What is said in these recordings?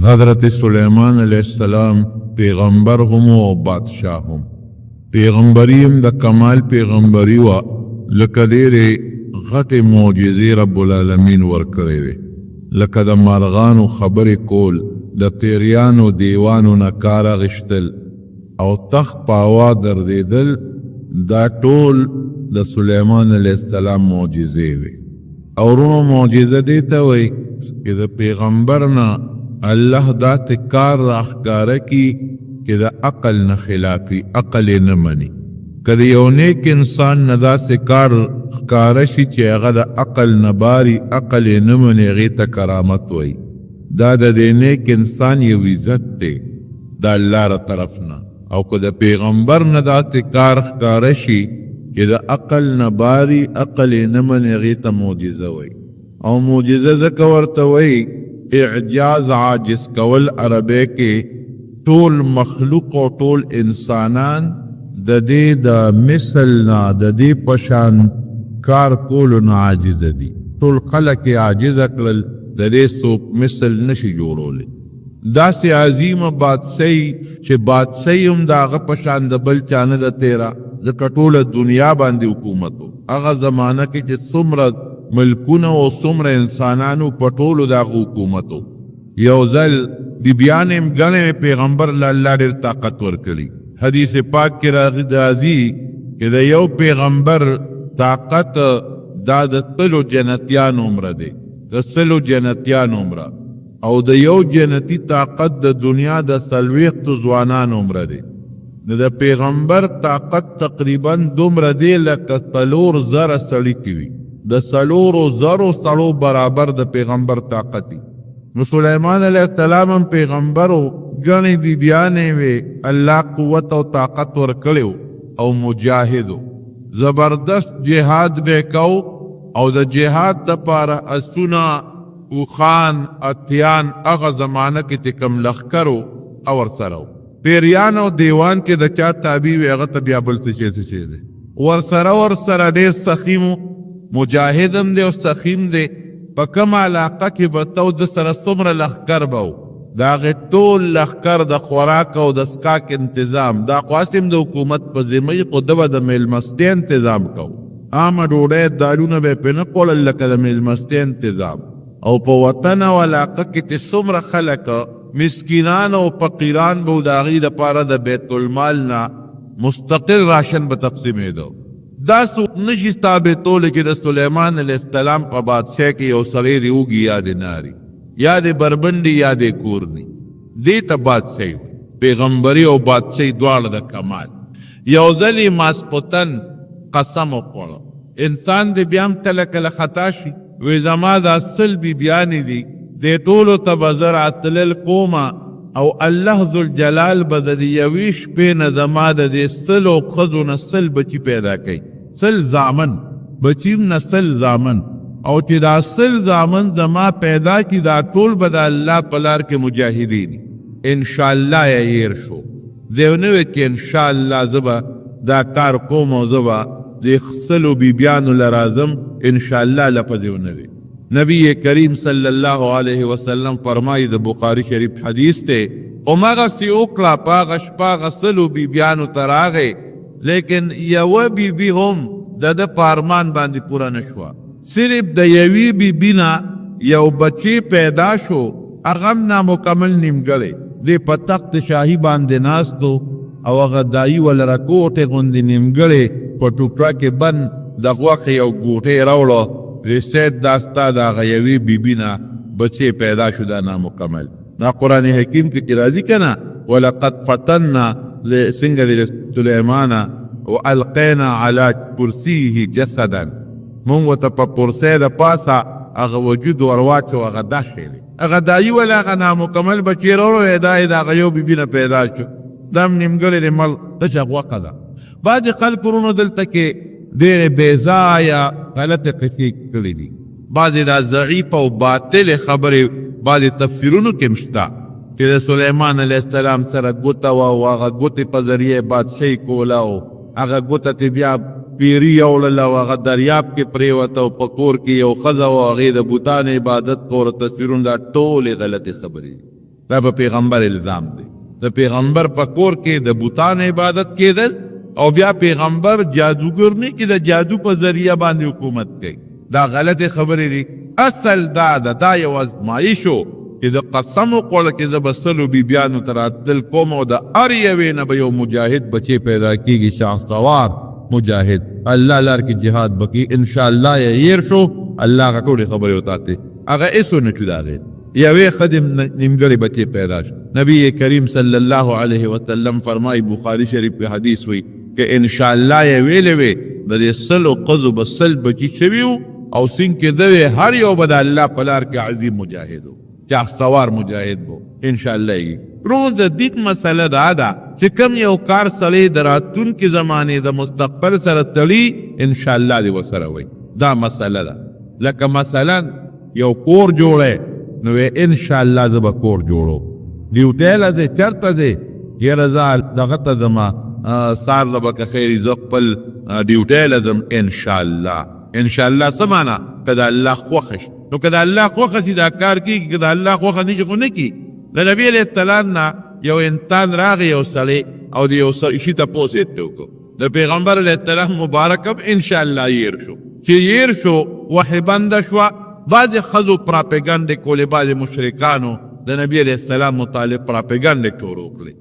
حضرت سلیمان علیہ السلام پیغمبر هم او بادشاہ هم. پیغمبری هم د کمال پیغمبری وا لکه ډېرې غټې معجزې رب العالمین ورکړې وې، لکه د مارغانو خبرې کول، د پیریانو دیوانو نه کار اخیستل او تخت په هوا ګرځېدل، دا ټول د سلیمان علیه السلام معجزې وې. او ورونو معجزه دې ته وایي چې د پیغمبر نه الله داسې کار راښکاره کي چې د عقل نه خلافي، عقل یې نه مني. که د یو نیک انسان نه داسې کار ښکاره شي چې هغه د عقل نه باري، عقل یې نه مني، هغې ته کرامت وایي. دا د دې نیک انسان یو عزت دی د الله له طرف نه. او که د پیغمبر نه داسې کار ښکاره شي چې د عقل نه باري، عقل یې نه مني، هغې ته معجزه وایي. او معجزه ځکه ورته وایي اعجاز عاجز کول. عربی کې ټول مخلوق او ټول انسانان د دې د مثل نه، د دې په شان کار کولو نه عاجزه دي. ټول خلک یې عاجزه کړل، د دې څوک مثل نشي جوړولی. داسې عظیمه بادشاهي چې بادشاهي هم د هغه په شان د بل چا نه ده تېره، ځکه ټوله دنیا باندې حکومت و. هغه زمانه کې چې څومره ملکونه او څومره انسانانو په ټولو د هغه حکومت و. یو ځل بیبیانې هم ګڼې پیغمبر له الله ډېر طاقت ورکړي. حدیث پاک کې راځي چې د یو پیغمبر طاقت دا د 100 جنتیانو عمره دی، د 100 جنتیانو عمره. او د یو جنتی طاقت د دنیا د 40 ځوانانو عمره دی. د پیغمبر طاقت تقریبا دومره دی لکه 4,000 سړي کې وي، د 4,000 سړو برابر د پیغمبر طاقت دی. نو سلیمان علیہ السلام هم پیغمبر و، ګڼې بیبیانې وې، الله قوت او طاقت ورکړی او مجاهد و. زبردست جهاد به کو او د جهاد دپاره اسونه، اوښان، اتیان، هغه زمانه کې چې کوم لښکر و او ورسره و. پیریان او دیوان کې د چا تابع وي هغه ته بیا بل څه شی دی. ورسره ډېر سخیم و، مجاهد هم دی او سخیم دی. په کومه علاقه کې به ته د سره څومره لښکر به و، د هغې ټول لښکر د خوراک او د څښاک انتظام، دا خو هسې هم د حکومت په ذمه وي، خو ده به د میلمستې انتظام کو. عامه ډوډۍ دالونه به یې پرې نه خوړل، لکه د میلمستې انتظام. او په وطن او علاقه کې چې څومره خلک مسکینان او فقیران به د هغې دپاره د بیت المال نه مستقل راشن به تقسیمېده. دا څوک نشي ثابتولی چې د سلیمان علیه السلام په بادشاه کې یو سړی دی اوږي یا د ناري، یا د بربنډي یا د کورني، دې ته بادشاهي وایي. پیغمبري او بادشاهي دواړه د کمال. یو ځل یې ماسپوتن قسم وخوړه. انسان دې بیا هم کله کله خطا شي، وی زما دا 100 بیبیانې دي، دې ټولو ته به زه راتلل کومه او الله ذوالجلال به د یوې شپې نه زما د دې 100 ښځو نه 100 بچي پیدا کوي، 100 زامن، بچي نه 100 زامن. او چې دا 100 زامن زما پیدا کړي، دا ټول به د الله په لار کې مجاهدین. انشاءالله یې هیر شو. دی ونه ویل چې انشاءالله زه به دا کار کوم او زه به د 100 بیبیانو له راځم، انشاءالله له په دې ونه وی. نبی کریم صلی الله علیه وسلم فرمایي، د بخاری شریف حدیث ته، هماغسې وکړه، په هغه شپه هغه 100 بیبیانو ته راغی، لیکن یوه بیبي هم د ده په ارمان باندې پوره نه شوه. صرف د یوې بیبي نه یو بچی پیدا شو، هغه هم نامکمل نیمګړی. دی په تخت شاهي باندې ناست و او هغه دایي ولره ګوټې غوندې نیمګړې په ټوکره کې بند د غوښې یو ګوټې راوړه. سید دا ستا د هغه یوې بیبي نه بچی پیدا شو، دا نامکمل. دا قرآن حکیم کې راځي که نه، ولقد فتنا څنګه د سلیمان والقینا علی کرسیه جسدا، مونږ ورته په کرسۍ د پاسه هغه وجود ورواچو، هغه دا شی دی. هغه دایي ولې هغه نامکمل بچی راوړی، دا یې د هغه یو بیبي نه پیدا شو، دا هم نیمګړی دی، مل تشه غوښه ده. بعضې خلک ورونو دلته کې ډېرې بېځایه غلطې قصې کړي دي. بعضې دا ضعیف او باطلې خبرې بعضې تفسیرونو کې هم شته چې د سلیمان علیه السلام سره ګوته وه او هغه ګوتې په ذریعې بادشاهي کوله او هغه ګوته ته بیا پیری یوړله او هغه دریاب کې پرېوته او په کور کې یو ښځه وه، هغې د بوتانو عبادت کوله. تصویرونه دا ټولې غلطې خبرې دي. دا په پیغمبر الزام دی د پیغمبر په کور کې د بوتان عبادت کېدل او بیا پیغمبر جادوګر نه کې د جادو په ذریعہ باندې حکومت کوي دا غلط خبرې دي اصل دا یو ازمایښو چې د قسم وکړه چې زه به سلو بیبیانو ته راتلل کوم او د هر یوې نه به یو مجاهد بچی پیدا کېږي شاهسوار مجاهد الله لار کې جهاد بکی انشاءالله یې هیر شو الله هغه ټولې خبرې وتاتې هغه هېڅ ونه کړي د هغې یوې ښځې نیمګړې بچی پیدا شو نبی کریم صلی الله علیه وسلم فرمایي بخاري شریف کې حدیث وی که انشاءالله یې ویلې وې د دې سلو ښځو به سل بچي شوي وو او سین کې د هر یو به د الله په لار کې عظیم مجاهد و شاهسوار مجاهد بو انشاءالله یې روز د دې مسله دا ده چې کوم یو کار سړی د راتلونکي زمانې د مستقبل سره تړي انشاءالله دې ورسره وي دا مسله ده لکه مثلا یو کور جوړی نو انشاءالله زه به کور جوړو ډیوټی له دی چېرته دی یاره زه دغه ته ځمه سار له به که خیر زه خپل ډیوټی له ځم انشاءالله څه معنا که د الله خوښه شي نو که د الله خوښه شي دا کار کېږي که د الله خوښه نه شي خو نه کېږي د نبي علیه السلام نه یو انسان راغی یو سړی او د یو شي تپوس یې ته وکړو د پیغمبر علیه السلام مبارک هم انشاءالله یېر شو چې یېر شو وحی بنده شوه بعضې ښځو پراپیګنډې کولې بعضې مشرکانو د نبي علیه السلام متعلق پراپیګنډې شروع کړې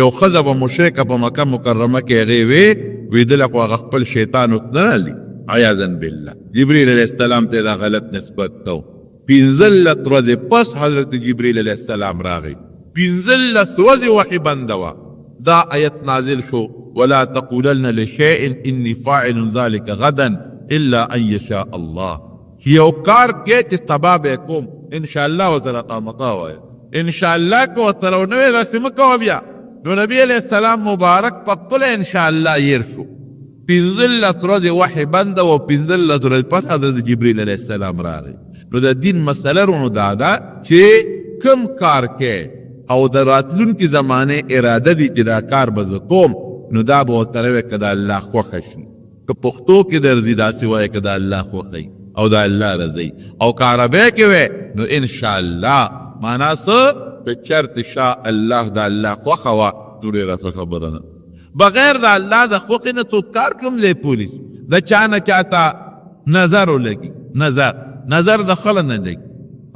یو ښځه به مشرکه په مکه مکرمه کې هغې ویدله خو هغه خپل شیطان وتنلی عیاذا بالله جبریل علیه السلام ته دا غلط نسبت تو 15 ورځې پس حضرت جبریل علیه السلام راغی 15 ورځې وحی بنده وه دا آیت نازل شو ولا تقولن لشیء انی فاعل ذلك غدا الا ان یشاء الله یو کار کې چې سبا به کوم انشاءالله ورسره قامقا وایه انشاءالله که ورسره ونه وایې داسې مه کوه بیا نو نبي علیه السلام مبارک په خپله انشاءالله یېر شو 15 ورځې وحی بنده و 15 ورځې پس حضرت جبریل علیه السلام راغی نو د دین مسله رونو دا ده چې کوم کار کې او د راتلونکي زمانې اراده دي چې دا کار به زه کوم نو دا به ورته وایې که د الله خوښه شي که پښتو کې درځي داسې وایې که د الله خوښه او د الله رضی او که عربی کې وی نو انشاءالله معنا څه که چرت شاء الله د الله خوښه وه نو ډېره ښه خبره ده بغیر د الله د خوښې نه څوک کار کوم دی پولیس د چا نه چاته نظر ولګي نظر د خله نه دی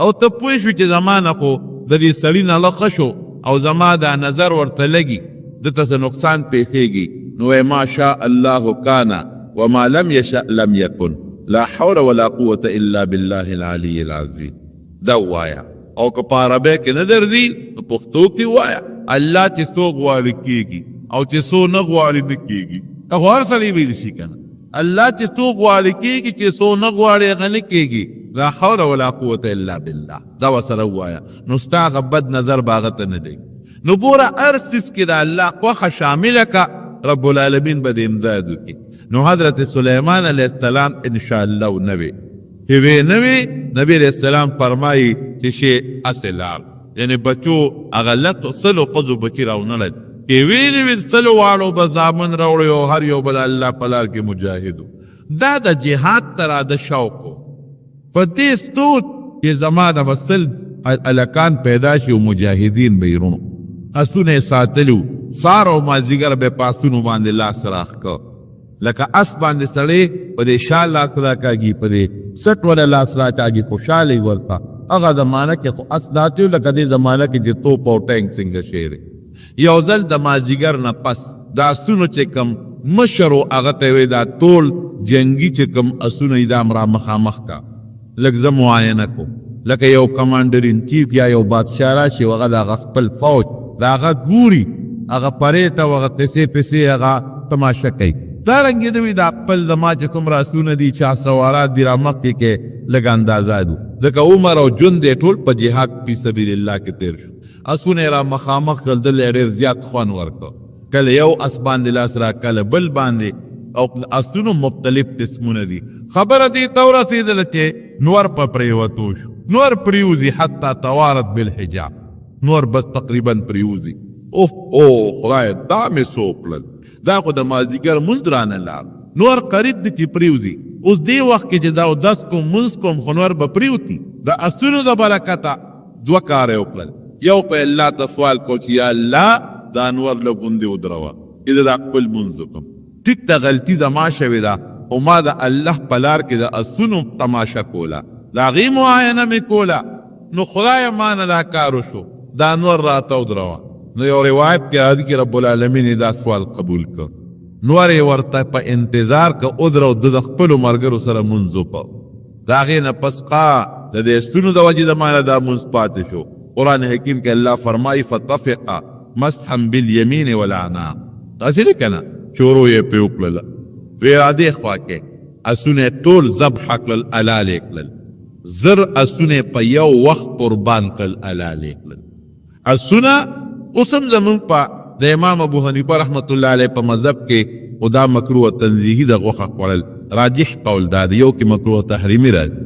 او ته پوه شو چې زما نه خو د دې سړي نه لخه شو او زما دا نظر ورته لګي دته څه نقصان پیښیږي نو وایي ما شاء الله کان وما لم یشأ لم یکن لا حول ولا قوة الا بالله العلی العظیم دا وایا او که په عربی کې نه درځي په پښتو کې وایا الله چې څوک غواړي کېږي او چې څوک نه غواړي نه کېږي هغه هر سړی ویلی شي که نه الله چې څوک غواړي کېږي چې څوک نه غواړي هغه نه کېږي لا حول ولا قوة الا بالله دا ورسره ووایه نو ستا هغه بد نظر به هغه ته نه دی نو ګوره هر څیز کې د الله خوښه شامله که رب العالمین به د امداد وکړي نو حضرت سلیمان علیه السلام انشاءالله نوی هوی نوی نبی علیه السلام فرمایی چې شی اصلال یعنی بچو هغه لټو سلو قضو بچی راونلد هوی نوی سلو واړو به زامن راوړی او هر یو به د الله په لار کې مجاهدو دا د جهاد ته د شوقو په دې ستوت چې زما د مسل الکان پیدا شي او مجاهدین به یې رونو اسونه یې ساتلو سار او مازدیګر به پاسونو باندې لاس راښ که لکه اس باندې سړی په دې شال لاس راکاږي په دې سټ ولا لاس راکاږي خوشحالي ورته هغه زمانه کې خو اس داتې لکه دې زمانه کې چې توپ او ټینک څنګه شی دی یو ځل د مازدیګر نه پس دا اسونو چې کم مشر و هغه ته وایي دا ټول جنګي چې کم اسونه یې دا را مخامخ کا لږ زه معاینه کوم لکه یو کمانډر ان چیف یا یو بادشاه راشي هغه د هغه خپل فوج د هغه ګوري هغه پرې ته هغه تسې پسې هغه تماشه کوي دارنګې دوی دا خپل زما چې کوم راسونه دي چا سوارات دي را مخکې کې لږ اندازه دو ځکه عمر او ژوند یې ټول په جهاد فی سبیل الله کې تیر شو اسونه یې را مخامخ کړل دل یې ډېر زیات خوند ورکړ کله یو اس باندې لاس را کله بل باندې او اسونو مختلف قسمونه دي خبره دې ته ورسېدله چې نور په پرېوتو شو نور پریوزي حتی توارت بالحجاب نور بس تقریبا پریوزي اوف او خدای دا مې سوکړل دا خو د مازدیګر مونځ رانه لاړ نور قریب دي چې پریوزي اوس دې وخت کې چې دا اودس کوم مونځ کوم خو نور به پریوتي د اسونو د برکته دوه کار یې وکړل یو په الله ته سوال کو چې یا الله دا انور له غوندې ودروه چې دا خپل لمونځ وکړم. ټیک ته غلطي زما شوې ده او ما د الله په لار کې د اسونو تماشه کوله، د هغې معاینه مې کوله، نو خدایه ما نه دا کار وشو، دا انور راته ودروه. نو یو روایت کې راځي چې رب العالمین یې دا سوال قبول کړ. نور یې ورته په انتظار که ادره د خپلو ملګرو سره لمونځ وکړ. د هغې نه پس د دې سونو د وجې د ما نه دا لمونځ پاتې شو. قرآن حکیم کې الله فرمایي فطفق مسحا بالیمین والعناق. داسې نه که نه شروع یې پرې وکړله، وی را دې خوا کې اسونه یې ټول ذبحه کړل، حلال یې کړل. زر اسونه په یو وخت قربان کړل، حلال یې کړل. اسونه اوس هم زمونږ په د امام ابو حنیفه رحمت الله علیه په مذهب کې خو دا مکروه تنزیهي د غوښه خوړل راجح قول دا دی، یو کې مکروه تحریمي راځي،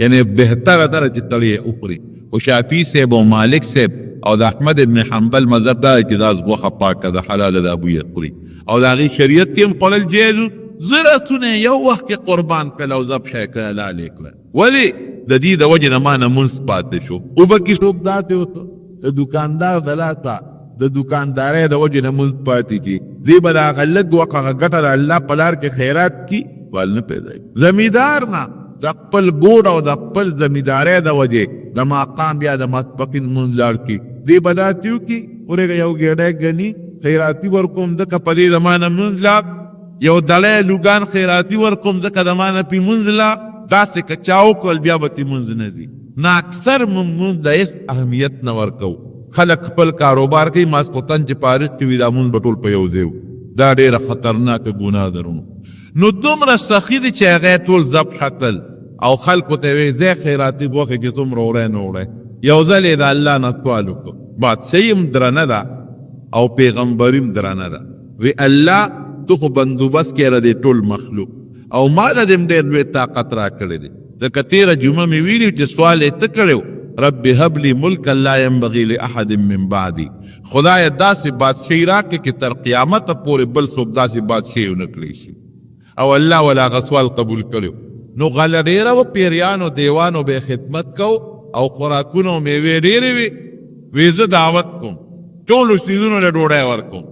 یعنی بهتره ده چې تړی یې وخوري. خو شافعي صاحب او مالک صاحب او د احمد ابن حنبل مذهب دا دی چې دا غوښه پاکه ده، حلاله ده، ابو یې خوري. او د هغې شریعت کې هم خوړل جایز و. زر اسونه یو وخت کې قربان کړل او ذبح یې کړل، حلال یې کړل. ولې د دې د وجې نه ما نه لمونځ پاتې شو. وبکې څوک داسې وته د دوکاندار د لاسه د دوکاندارۍ د وجې نه لمونځ پاتې کي، دې به د هغه لږ وقه ګټه د الله په لار کې خیرات کي ول نه پیدا کي. زمیندار نه د خپل ګوډ او د خپل زمیندارۍ د وجې د ماقام بیا د ماسپښین لمونځ لاړ کي، دې به داسې وکړي ورېږه یو ګېډی ګني خیراتي ورکوم ځکه په دې زما نه لمونځ لاړ، یو دلی لوګان خیراتي ورکوم ځکه زما نه پې لمونځ لاړ. داسې که چا وکړل بیا به تې لمونځ نه ځي. نه اکثر مونږ د هېڅ اهمیت نه ورکوو. خلک خپل کاروبار کوي، ماسخوتن چې فارغ کې وي دا لمونځ به ټول په یو ځای دا ډېره خطرناکه ګناه درونو. نو دومره سخي دي چې هغه ټول ذبحه کړل او خلکو ته وی ځای خیراتي غوښې کې څومره وړی نه وړی. یو ځل یې د الله نه سوال وکړو، بادشاهي هم درنه ده او پیغمبري هم درنه ده. وی الله تو خو بندوبست کې را دی ټول مخلوق او ما له دې ډېر لوی طاقت را کړی دی. ځکه تېره جمعه مې ویلي چې سوال یې ته کړی رب هب لي ملکا لا ينبغي لاحد من بعدي، خدای داسې بادشاهي راکړې چې تر قیامته پورې بل څوک داسې بادشاهي ونه کړی شي. او الله ولا هغه سوال قبول کړو. نو غله ډېره وه، پیریانو دیوانو به خدمت کو او خوراکونه او میوې ډېرې وې. وی زه دعوت کوم، ټولو څیزونو له ډوډۍ ورکوم.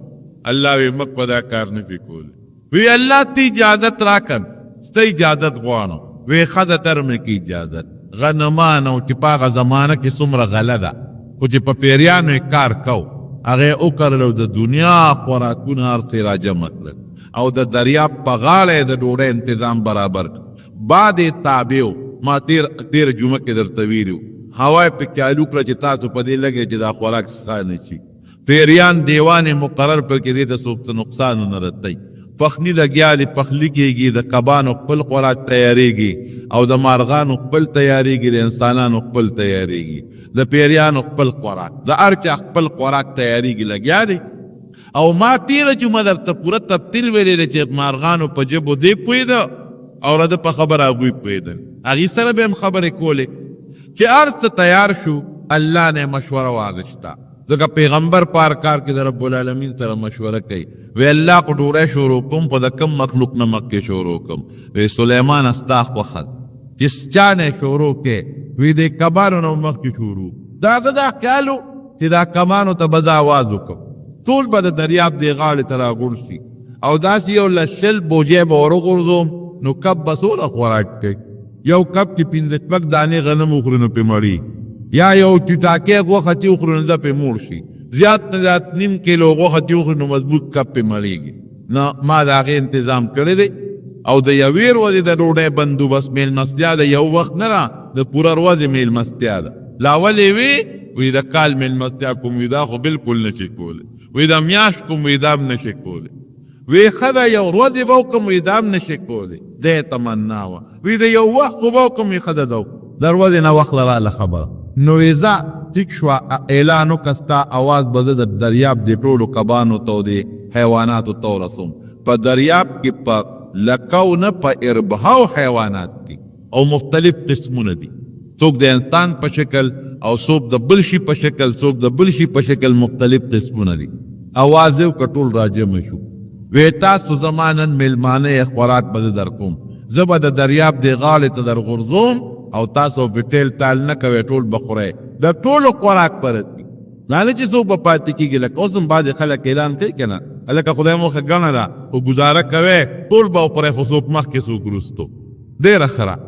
الله وی موږ په دا کار نه شي کولی. وی الله ته اجازت راکړ، ستا اجازت غواړم. وی ښه ده تر مې کې اجازت. غنمان او چې په هغه زمانه کې څومره غله ده، خو چې په پیریانو یې کار کو هغه یې وکرل او د دنیا خوراکونه هر څه را جمع کړل او د دریاب په غاړه یې د ډوډۍ انتظام برابر کړ. باد یې تابع و، ما تېره جمعه کې درته ویلي و، هوا یې پکې چالو کړه چې تاسو په دې لګئ چې دا خوراک څه نه شي. پیریان دیوان یې مقرر کړ چې دې ته څوک څه نقصان ونه رسوي. پخلی لګیا دی، پخلی کېږي، د کبانو خپل خوراک تیارېږي او د مارغانو خپل تیارېږي، د انسانانو خپل تیارېږي، د پیریانو خپل خوراک، د هر چا خپل خوراک تیارېږي، لګیا دی. او ما تېره جمعه درته پوره تفصیل ویلی دی چې مارغانو په ژبو دی پوهېده او د په خبره هغوی پوهېدل. هغې سره به هم خبرې کولې چې هر څه تیار شو، الله نه مشوره واغشته. ځکه پیغمبر پار کار کې د رب العالمین سره مشوره کوي. وی الله کو ډوډۍ شروع کوم، خو د کم مخلوق نه مخکې شروع کوم. وی سلیمان ستا خوښه چې چا نه شروع کې، وی د کبانو نه مخکې شروع. دا زه دا خیال و چې دا کبانو ته به زه آواز وکړم، ټول به د دریاب دې غاړې ته راغورځي او داسې یو لسل بوجۍ به ور وغورځوم، نو کب به څومره خوراک کوي. یو کب چې 5 شپږ دانې غنم وخوري نو پرې مړي، یا یو چټاکۍ غوښه چې وخوري نو ده پرې موړ شي. زیات نه زیات 1.5 کیلو غوښه چې وخوري نو مضبوط کب پرې مړېږي. نو ما د هغې انتظام کړی دی او د یوې ورځې د ډوډۍ بندوبست میلمستیا د یو وخت نه ده، د پوره ورځې میلمستیا ده. لا ولې وی د کال میلمستیا کوم، وی دا خو بلکل نشي کولی. وی د میاشت کوم، وی دا هم نشي کولی. وی ښه ده یو ورځې به وکړم، وی دا هم نشي کولی. دی تمنا وه. وی د یو وخت خو به وکړم، وی ښه ده ده د ورځې نه وخت راله خبره. نو وی زه ټیک شوه، اعلان وکړه ستا اواز به زه د دریاب د ټولو کبانو ته او د حیواناتو ته ورسوم. په دریاب کې په لکو نه په اربهاو حیوانات دي او مختلف قسمونه دي، څوک د انسان په شکل او څوک د بل شي په شکل، څوک د بل شي په شکل، مختلف قسمونه دي. اواز یې وکړه ټول راجمع شو. وی تاسو زما نن میلمانه خوراک به زه در کوم، زه به د دریاب دې غاړې ته در غورځوم او تاسو به ټیل تال نه کوئ، ټول به خورئ، د ټولو خوراک پرت دي. دا نه چې څوک به پاتې کېږي لکه اوس هم بعضې خلک اعلان کوي که نه هلکه خدای موخه ګڼه ده خو ګزاره کوی ټول به وخورئ خو څوک مخکې څوک وروستو ډېره ښه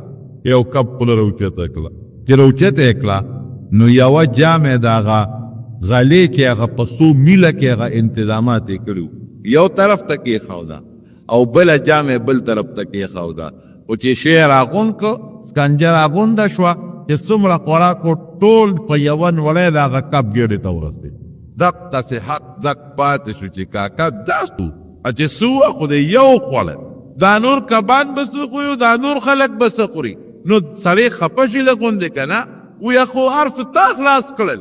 یو کپ خوله راوچته کړه چې راوچته یې کړه نو یوه جام یې د هغه غلې چې هغه په څو میله کې هغه انتظامات یې کړي یو طرف ته کېښوده او بله جام یې بل طرف ته کېښوده او چې شی یې راغونډ کړ سکنجه راغونډه شوه چې څومره خوراک و ټول په یوه نوړی د هغه کپ ګېډې ته ورسېد دقسې حق ځک پاتې شو چې کاکا دا څه چې څه وه خو د یو خوړل دا نور کبان به څه خوري دا نور خلک به څه خوري نو سړی خفه شي له غوندې که نه ویه خو هر څه تا خلاص کړل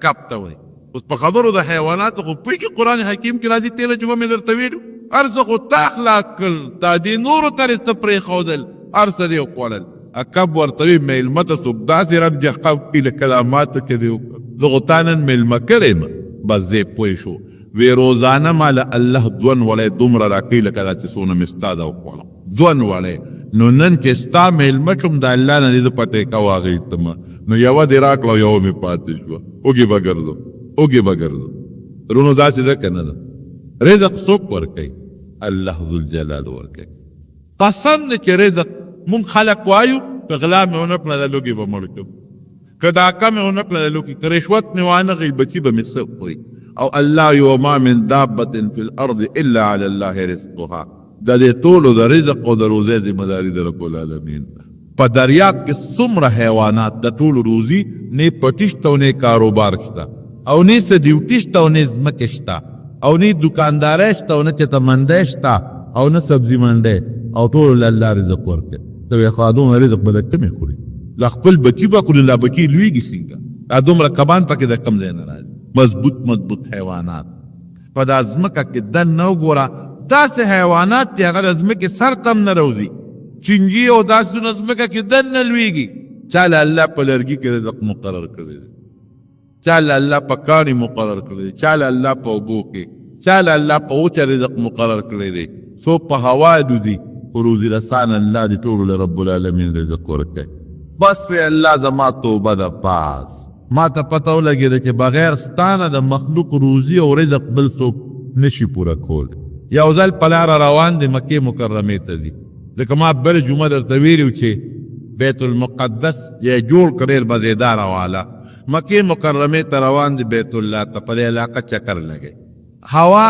کپ ته وایي اوس په خبرو د حیواناتو خو پوهېږي قرآن حکیم کې راځي تېره جمعه مې درته ویلو هر څه خو تا خلاص کړل تا دې نورو ته رسته پرېښودل هر څه دې وخوړل کب ورته وي مېلمه ته څوک داسې رب جقب کړي له کلاماتو کې دې دغو تا نن مېلمه کړی یم بس دی پوه شو وی روزانه ما له الله دون ولی دومره راکوي لکه دا چې څونه مې ستا ده وخوړم دون ولی نو نن چې ستا مېلمه شوم د الله نه دې زه پتې کوه هغې ته نو یوه دې راکړه او یوه مې پاتې شوه اوږې به ګرځو اوږې به ګرځو رونو داسې ده که نه ده رزق څوک ورکوي الله ذوالجلال ورکوي قسم دی چې رزق مونږ خلک وایو که غلا مې ونه کړه د لوږې به مړ کړم که داکه مې ونه کړه د لوږې که رشوت مې وانه غي بچي به مې څه خوري او الله وما من دابة في الارض الا على الله رزقها دا دې ټولو د رزق او د روزۍ ذمهداري د رب العالمین په دریاب کې څومره حیوانات د ټولو روزي نه پټي شته او نه کاروبار شته او نه څه ډیوټي شته او نه ځمکې شته او نه دوکاندارۍ شته او نه چېرته منډۍ شته او نه سبزي منډۍ او ټولو له الله رزق ورکوي ته وایې خو دومره رزق به د کمې خوري لا خپل بچي به خوري لا بچي لویږي څنګه دا دومره کبان پکې د کم ځای نه راځي مضبوط حیوانات په دا ځمکه کې دننه وګوره داسې حیوانات چې هغه د ځمکې سر کم نه روځي چینجي او داسې ځمکه کې دننه لویږي چا له الله په لرګي کې رزق مقرر کړی دی چا له الله په کاڼي مقرر کړی دی چا له الله په اوبو کې چا له الله په وچه رزق مقرر کړی دی څوک په هوا دوځي خو روزي رسان الله دې ټولو له رب العالمین رزق ورکوي بس الله زما توبه ده پاس ما ته پته ولګېده چې بغیر ستانه د مخلوق روزي او رزق بل څوک نشي پوره کول یو ځل په لاره روان دی مکې مکرمې ته ځي ځکه ما بل جمعه درته ویلي چې بیت المقدس یې جوړ کړ ډېر مزېداره والا مکې مکرمې ته روان دی بیت الله ته په دې علاقه چکر لګی هوا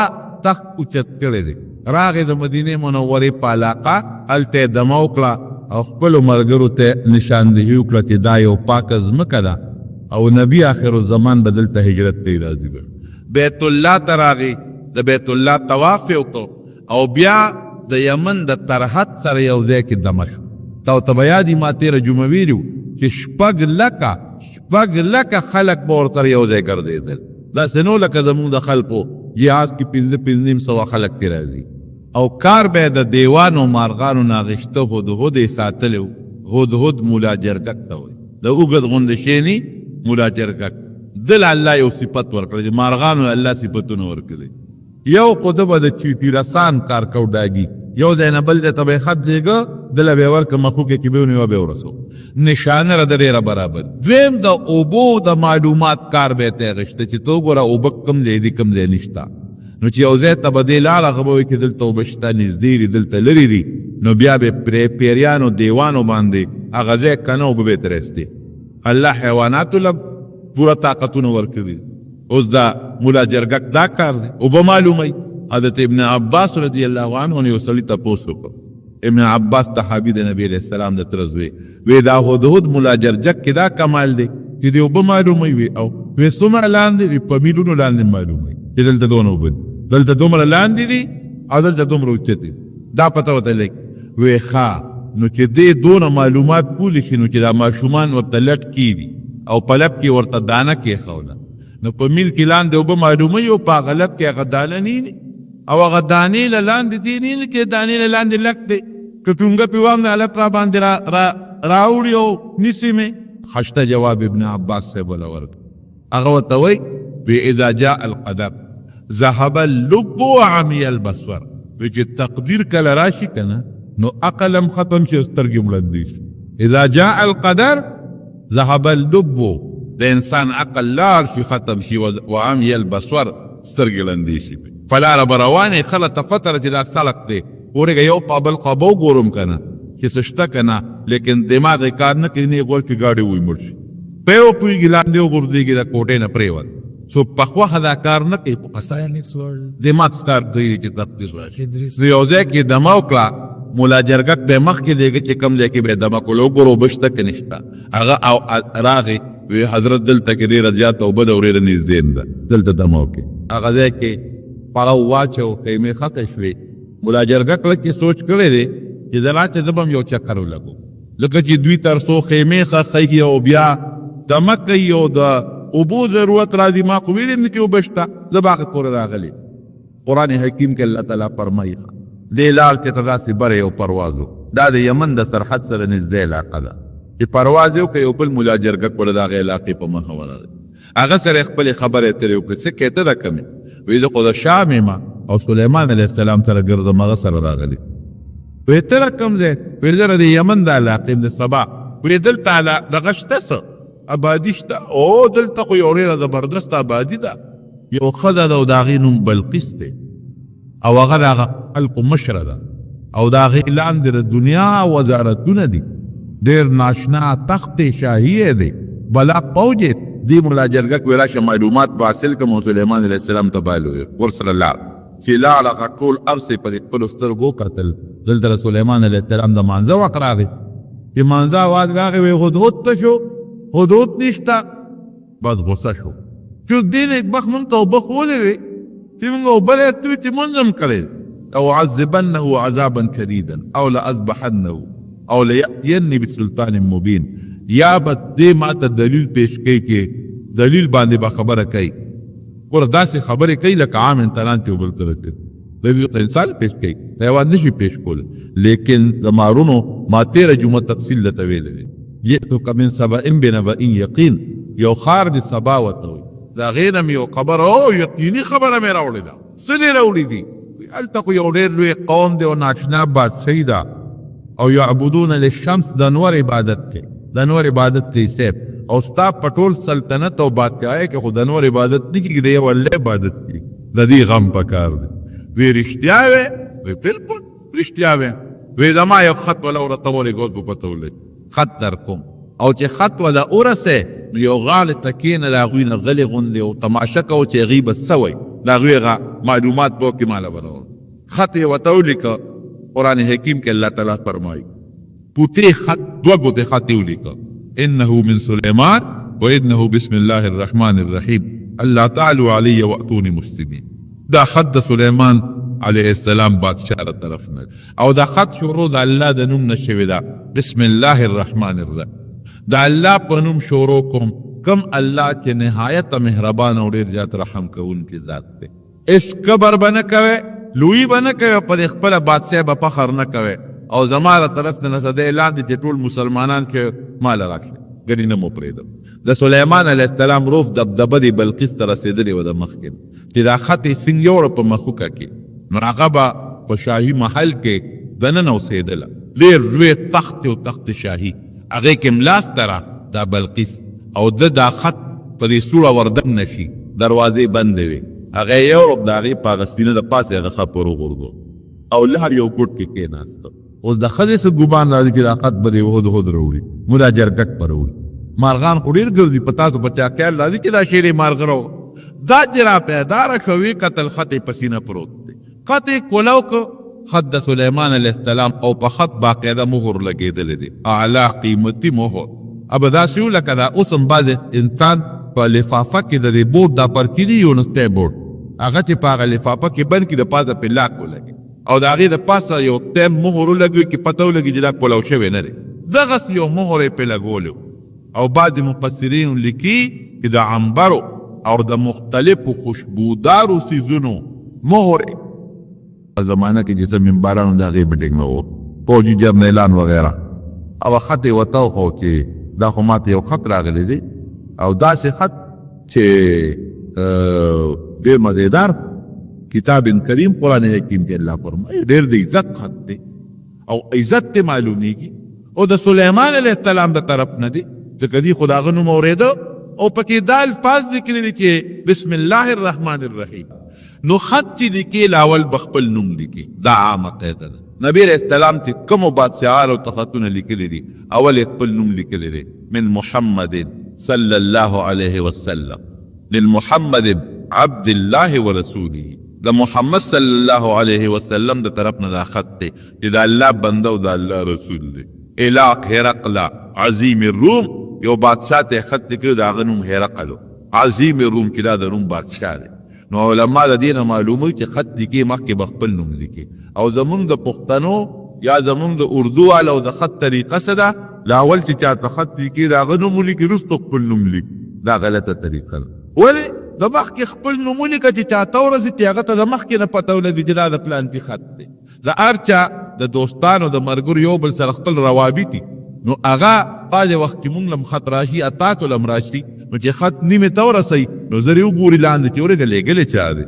تخت اوچت کړی دی راغې د مدینې منورې په علاقه هلته یې دمه وکړه او خپلو ملګرو ته نشاندهي وکړه چې دا یو پاکه ځمکه ده او نبی آخر الزمان به دلته هجرت ته راځي بیت الله ته راغی د بیت الله طواف یې وکړو او بیا د یمن د ترحد سره یو ځای کې دمه شو تا ورته به یاد وي ما تېره جمعه ویلي وو چې شپږ لکه خلک به ورسره یو ځای ګرځېدل داسې نو لکه زمونږ د خلکو جهاز کې 5,500 خلک ترې راځي او کار به د دیوانو مارغانو نه اخیسته هدهد یې ساتلی و هدهد مولا جرګک ته وایي د اوږد غوندې شی نی مولا جرګک دل الله یو صفت ورکړی مارغانو الله صفتونه ورکړي یو قده به د چیټي رسان کار کوډاګي یو ځای نه بل ځای ته به یې خط ځېږه دله به یې ورکړه مخوکې کې به یې ونیوه به یې ورسو نشانه را د ډېره برابر دویم د اوبو د معلومات کار به یې ته اخیسته چې ته وګوره اوبه کم ځای دي کم ځای نشته نو چې یو ځای ته به دې لاړه هغه به وایي چې دلته اوبه شته نږدې دي دلته لرې دي نو بیا به پرې پیریانو دیوانو باندې هغه ځای که نه اوبه به یې ترې ایستې الله حیواناتو له پوره طاقتونه ورکړي اوس دا مولا جرګک دا کار دی اوبه معلوموي حضرت ابن عباس رضی الله عنه یو سړي تپوس وکړ ابن عباس صحابي د نبی علیه السلام د تره زوی وی دا هدهد مولا جرګک کې دا کمال دی چې د اوبه معلوموي وي او وی څومره لاندې وي په میلونو لاندې معلوموي چې دلته دونه اوبه دي دلته دومره لاندې دي او دلته دومره اوچت دي دا پته ورته لګي وی ښه نو چې دې دونه معلومات پولی شي نو چې دا ماشومان ورته لټ کېږي او په لب کې ورته دانه کېښوده نو په میل کې لاندې اوبه معلوموي او په هغه لب کې هغه دانه نه او هغه دانې له لاندې دي نه کې دانې له لاندې لک دی که ټونګه پې وام نه هلک را باندې راوړي او نیسي مې خشته جواب ابن عباس صاحب وله ورکړ هغه ورته وایي اذا جاء القدر ذهب اللب وعمي البصر وی چې تقدیر کله راشي که نه نو عقل هم ختم شي سترګې مړندې شي اذا جاء القدر ذهب اللب د انسان عقل لار شي ختم شي وعمي البصر سترګې لندې شي فلاره به روانې خلته فتره چې دا خلق دی ورېږه یو په بل خوا به وګورم که نه چې څه شته که نه لیکن دماغ یې کار نه کوي نه یې غول کې ګاډی ووي مړ شي په یو پوهېږي لاندې وغورځېږي د کوټې نه پرېوت څو په خوښه دا کار نه کوي دماغ کار کوي چې تفتیش راشي یو ځای کې دمه وکړه ملا جرګک به مخکې دیږي چې کوم ځای کې به یې دمه کړو وګورو اوبه شته که نشته هغه او راغی وی حضرت دلته کې ډېره زیاته اوبه ده او ډېره نږدې ده دلته دمه وکړي هغه ځای کې پړاو واچو خیمې ښخې شوې ملا جرګک لږ یې سوچ کړی دی چې د لا چې زه به هم یو چکر ولګو لکه چې دوی تر څو خیمې ښخوي او بیا دمه کوي او د اوبو ضرورت راځي ما خو ویلې نه چې اوبه شته زه به هغې پورې راغلی قرآن حکیم کې الله تعالی فرمایي دې لار کې ته داسې بره یو پرواز و دا د یمن د سرحد سره نږدې علاقه ده چې پرواز یې وکړه یو بل ملا جرګک ورته د هغې علاقې په مخه ورغی هغه سره یې خپلې خبرې اترې وکړې څه کې ته ده کمې وی زه خو د شام یم او سلیمان علیه السلام سره ګرځم هغه سره راغلی وی ته له کوم ځای وی زه د یمن د علاقې د سبا وی دلته دغه شته څه آبادي شته او دلته خو یو ډېره زبردست آبادي ده یو ښځه ده او د هغې نوم بلقیس دی او هغه د هغه خلقو مشره ده او د هغې لاندې د دنیا وزارتونه دي ډېر ناشنا تخت شاهي دی بلا فوج دی ملا جرګک وی راشه معلومات په حاصل کړم او سلیمان علیه السلام ته بایلو ورسره لاړ چې لاړه ټول ارض یې په دې خپلو سترګو وکتل دلته د سلیمان علیه السلام د مانځه وخت راغی چې مانځه اواز راغی وی هدهد ته شو هدهد نشته بس غصه شو چې دې نېکبخت مونږ ته اوبه ښولې وې چې مونږ اوبه له یستوي چې مونځ هم کړی او عذبنه عذابا شدیدا او لأذبحنه او لیأتیني بسلطان مبین یا به دې ما ته دلیل پیش کوي کې دلیل باندې به خبره کوي ګوره داسې خبرې کوي لکه عام انسانان چې وبل سره کوي دلیل ته انسان پیش کوي حیوان نشي پیش کولی لیکن د مارونو ما تېره جمعه تفصیل درته ویلی دی جئتک من سبأ بنبأ یقین یو ښار د سبا ورته وایي د هغې نه مې یو خبره او یقیني خبره مې راوړې ده څه دې راوړي دي هلته خو یو ډېر لوی قوم دی او ناشنا بادشاهي ده او یعبدون للشمس د نور عبادت کوي د نور عبادت کوي صاحب او ستا په ټول سلطنت او بادشاهۍ کې خو د نور عبادت نه کېږي د یو الله عبادت کوي د دې غم پکار دی وی رښتیا وې وی بلکل رښتیا وې وی زما یو خط وله ورته ګوز به پته ولګي خط در کوم او چې خط وله ورسې یو غاړې ته کښېنه د هغوی نه غلې غوندې او تماشه کوو چې هغوی به څه وایي د هغوی هغه معلومات به وکړي ماله به راوړ خط یې ورته ولیکه قرآن حکیم کې الله تعالی فرمایي پوتې خط دوه ګوتې خط یې ولیکه انه من سلیمان و انه بسم الله الرحمن الرحیم الله تعالوا علی واتوني مسلمین دا خط د سلیمان علیه السلام بادشاہ له طرف نه او دا خط شروع د الله د نوم نه شوې ده بسم الله الرحمن الرحیم د الله په نوم شروع کوم کم الله چې نهایت مهربان او ډېر زیات رحم کوونکی ذات دی هېڅ کبر به نه کوې لویي به نه کوې پر خپله بادشاه به فخر نه کوې او زما له طرف نه ته دی لاندې چې ټول مسلمانان کې ماله راکړي ګنې نه مو پرېږدم د سلیمان علیه السلام روف دبدبه د بلقیس ته رسېدلې وه د مخکې چې دا خط یې څنګ یوړه په مخوکه کې نو هغه به په شاهي محل کې دننه اوسېدله ډېر لوی تخت او تخت شاهي هغې کې ملاسته را دا بلقیس او دا خط په دې سوړه وردن نه شي دروازې بندې وې هغه یې یوړ د هغې په هغه سینه د پاسې هغه خط ور وغورځو او لهر یو ګوټ کې کېناسته اوس د ښځې څه ګمان راځي چې دا خط به دې هدهد راوړي ملا جرګک به راوړي مارغان خو ډېر ګرځي په تاسو په چا خیال راځي چې دا شعر یې مارغه راوړ دا چې را پیدا شو ویې کتل خط یې په سینه پروت دی خط یې کولو که خط د سلیمان علیه السلام او په خط باقاعده مهر لګېدلی دی اعلی قیمتي مهر اب داسې و لکه دا اوس هم بعضې انسان په لفافه کې د دې بورډ دا پرکي دي یونستی بورډ هغه چې په هغه لفافه کې بند کړي د پاسه پرې لاک ولګي او د هغې د پاسه یو ټیم مهر ولګوي چې پته ولګي چې دا پلو شوی نه دی دغسې یو مهر یې پرې لګولی او بعضې مفسرین لیکي چې د عنبرو او د مختلفو خوشبودارو څیزونو مهر په زمانه کې چې څه منبرانو د هغې میټینګ و فوجي جرنیلان وغیره او خط یې ورته وښو چې دا خو ماته یو خط راغلی دی او داسې خط چې ډېر مزېدار کتاب کریم قرآن حکیم کې الله فرمایي ډېر د عزت خط دی او عزت ته معلومیږي او د سلیمان علیه السلام د طرف نه دی ځکه دې خو د هغه نوم اورېده او پکې دا الفاظ ذکر دي چې بسم الله الرحمن الرحیم. نو خط چې لیکي لاول بخپل نوم لیکي، دا عامه قاعده ده. نبی علیہ السلام چې کومو بادشاهانو ته خطونه لیکلي دي اول یې خپل نوم لیکلی دی، من محمد صلی الله علیه وسلم للمحمد عبد الله ورسوله. د محمد صلی الله علیه وسلم د طرف نه دا خط دی چې د الله بنده او د الله رسول دی. الی هرقل عظیم الروم، یو بادشاہ ته خط لیکلو، د هغه نوم هرقل، عظیم روم چې دا د روم بادشاہ دی. نو علما د دې نه معلوموي چې خط لیکي مخکې به خپل نوم لیکي. او زمونږ د پښتنو یا زمونږ د اردو والو د خط طریقه څه ده؟ د اول چې چاته خط لیکي د هغه نوم ولیکي وروسته خپل نوم لیکي. دا غلطه طریقه ده. ولې؟ د مخکې خپل نوم ولیکه چې چاته ورسي چې هغه ته د مخکې نه پته ولګي چې دا د پلانکي خط دی. د هر چا د دوستانو د ملګرو یو بل سره خپل روابط دي، نو هغه بعضې وخت چې مونږ لم خط راشي اتاتو لم راشي، نو چې خط نیمې ته ورسوي نو زر یې وګوري لاندې چې ورې د لېږلې چا دی.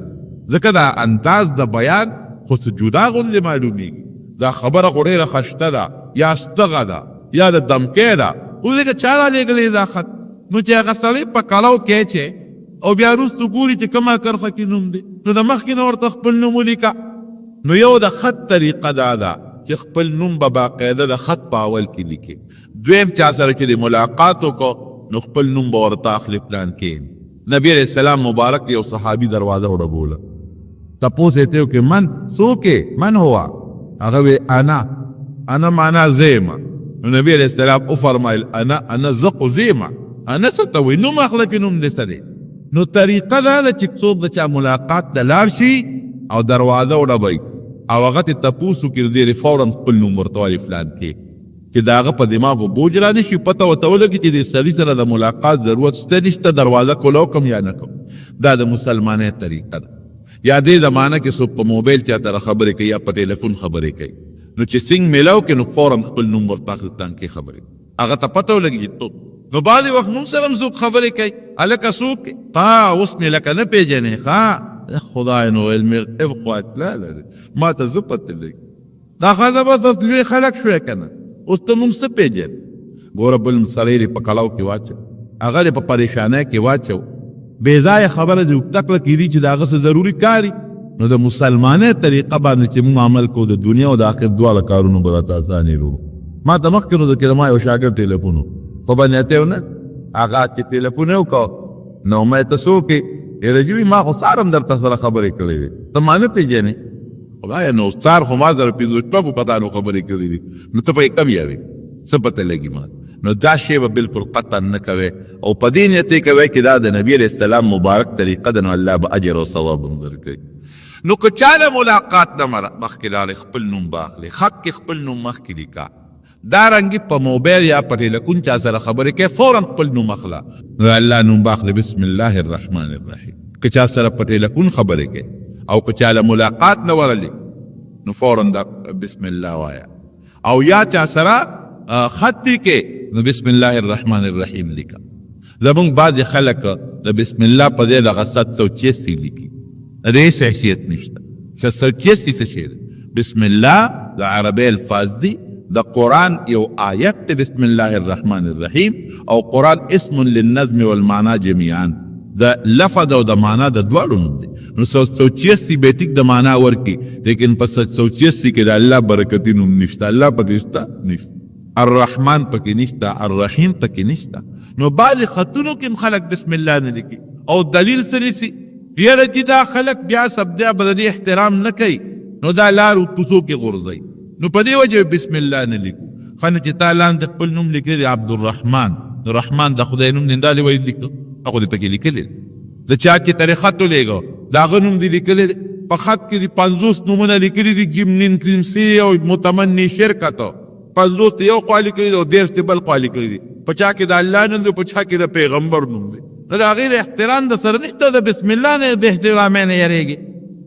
ځکه دا انداز د بیان خو څه جدا غوندې معلومېږي. دا خبره خو ډېره خشته ده یا ستغه ده یا د دمکۍ ده، اوس ځکه چا را لېږلی دا خط؟ نو چې هغه سړی په کلو کې چې او بیا وروسته ګوري چې کومه کرښه کې نوم دی، نو د مخکې نه ورته خپل نوم ولیکه. نو یو د خط طریقه دا ده چې خپل نوم به باقاعده د خط په اول کې لیکي. دویم چا سره چې د ملاقات وکړو نو خپل نوم به ورته اخلي پلان کې. نبی علیہ السلام مبارک یو صحابي دروازه وډبوله، تپوس یې ته وکړې من څوک یې؟ من هو؟ هغه وی انا معنا زیمه. نو نبی علیہ السلام وفرمایل انا زقو زیمه، انا څه ته وایي؟ نوم اخله چې نوم دې څه دی. نو طریقه دا ده چې څوک د چا ملاقات ته لاړ شي او دروازه وډبوي او هغه ته تپوس وکړي ډېرې فوراً خپل نوم ورته وایي فلان کې، چې د هغه په دماغو بوج را نه شي، پته ورته ولګي چې د سړي سره د ملاقات ضرورت شته نشته، دروازه کولو کوم یا نه کوم. دا د مسلمانۍ طریقه ده. یا دې زمانه کې څوک په موبایل چا سره خبرې کوي یا په ټلیفون خبرې کوي، نو چې سنګ میلاو کې نو فوراً خپل نوم ورته اخلي تانکې خبرې، هغه ته پته ولګي چې تو. نو بعضې وخت مونږ سره هم څوک خبرې کوي، هلکه څوک اوس مې لکه نه پېژنې خدای نو علم افخوات لا ما ته زه پته لګي. دا ښځه بس لوی خلک شوی که نه، اوس ته مونږ څه پېژنې؟ ګوره بل سړی دې په کلاو کې واچو، هغه دې په پریشانۍ کې واچو، بې ځایه خبره دې اوږده کړه کېدي چې د هغه څه ضروري کاري. نو د مسلمانۍ طریقه باندې چې مونږ عمل کوو د دنیا او د آخرت دواړه کارونه به راته اسانې رو. ما ته مخکې نو کې ما یو شاګرد ټلیفون و، خو به نیتی و نه، هغه چې ټلیفون یې وکړو نو ما ته څه وکړې؟ رجوي ما خو سار هم درته سره خبرې کړې وې، ته ما نه پېژنې؟ خدایه نو سار خو ما سره پنځه شپه په پتانو خبرې کړې دي، نو ته پکې کم یاوې، څه پته لګي ما؟ نو دا شی به بالکل قطعا نه کوې او په دې نیت یې کوې چې دا د نبي علیه السلام مبارک طریقه ده، نو الله به اجر او ثواب هم درکوي. نو که چا له ملاقات نه مخکې لاړې خپل نوم به اخلې، خط کې خپل نوم مخکې لیکه. دارنګې په موبایل یا په ټیلیفون چا سره خبرې کوې فوراً خپل نوم اخله، نو الله نوم به اخلې بسم الله الرحمن الرحیم. که چا سره په ټیلیفون خبرې کوې او که چا له ملاقات نه ورغلې نو فوراً دا بسم الله وایه. او یا چا سره خط لیکې نو بسم الله الرحمن الرحیم لیکه. زمونږ بعضې خلک د بسم الله په ځای دغه 786 لیکي، د هیڅ حیثیت نشته. 786 څه شی دی؟ بسم الله د عربۍ الفاظ دي، د قرآن یو آیت دی بسم الله الرحمن الرحیم، او قرآن اسم للنظم والمعنا جميعا، د لفظ او د معنا د دواړو نوم دی. نو 786 به ټیک د معنا ورکي، لیکن په 786 کې د الله برکتي نوم نشته، الله پکې شته نشته، الرحمن پکې نشته، الرحیم پکې نشته. نو بعضې خطونو کې خلک بسم الله نه لیکي او دلیل څه نیسي؟ یاره چې دا خلک بیا سبدیا به د دې احترام نه کوي، نو دا لار کوڅو کې غورځوي، نو په دې وجه بسم الله نه لیکو. ښه نو چې تا لاندې خپل نوم لیکلی دی عبدالرحمن، رحمان د خدای نوم دی، دا دې ولې لیکو؟ هغه دې پکې لیکلی دی. د چا چې ترې خط ولېږو د هغه نوم دې لیکلی دی، په خط کې دې 50 نومونه لیکلي دي، جمنین تمسی او متمني شرکتو 50 یو خوا لیکلي دي او 30 بل خوا لیکلي دي، په چا کې د الله نوم دی، په چا کې د پیغمبر نوم دی. نو د هغې د احترام د سره نشته، د بسم الله نه د احترامۍ نه یېرېږي.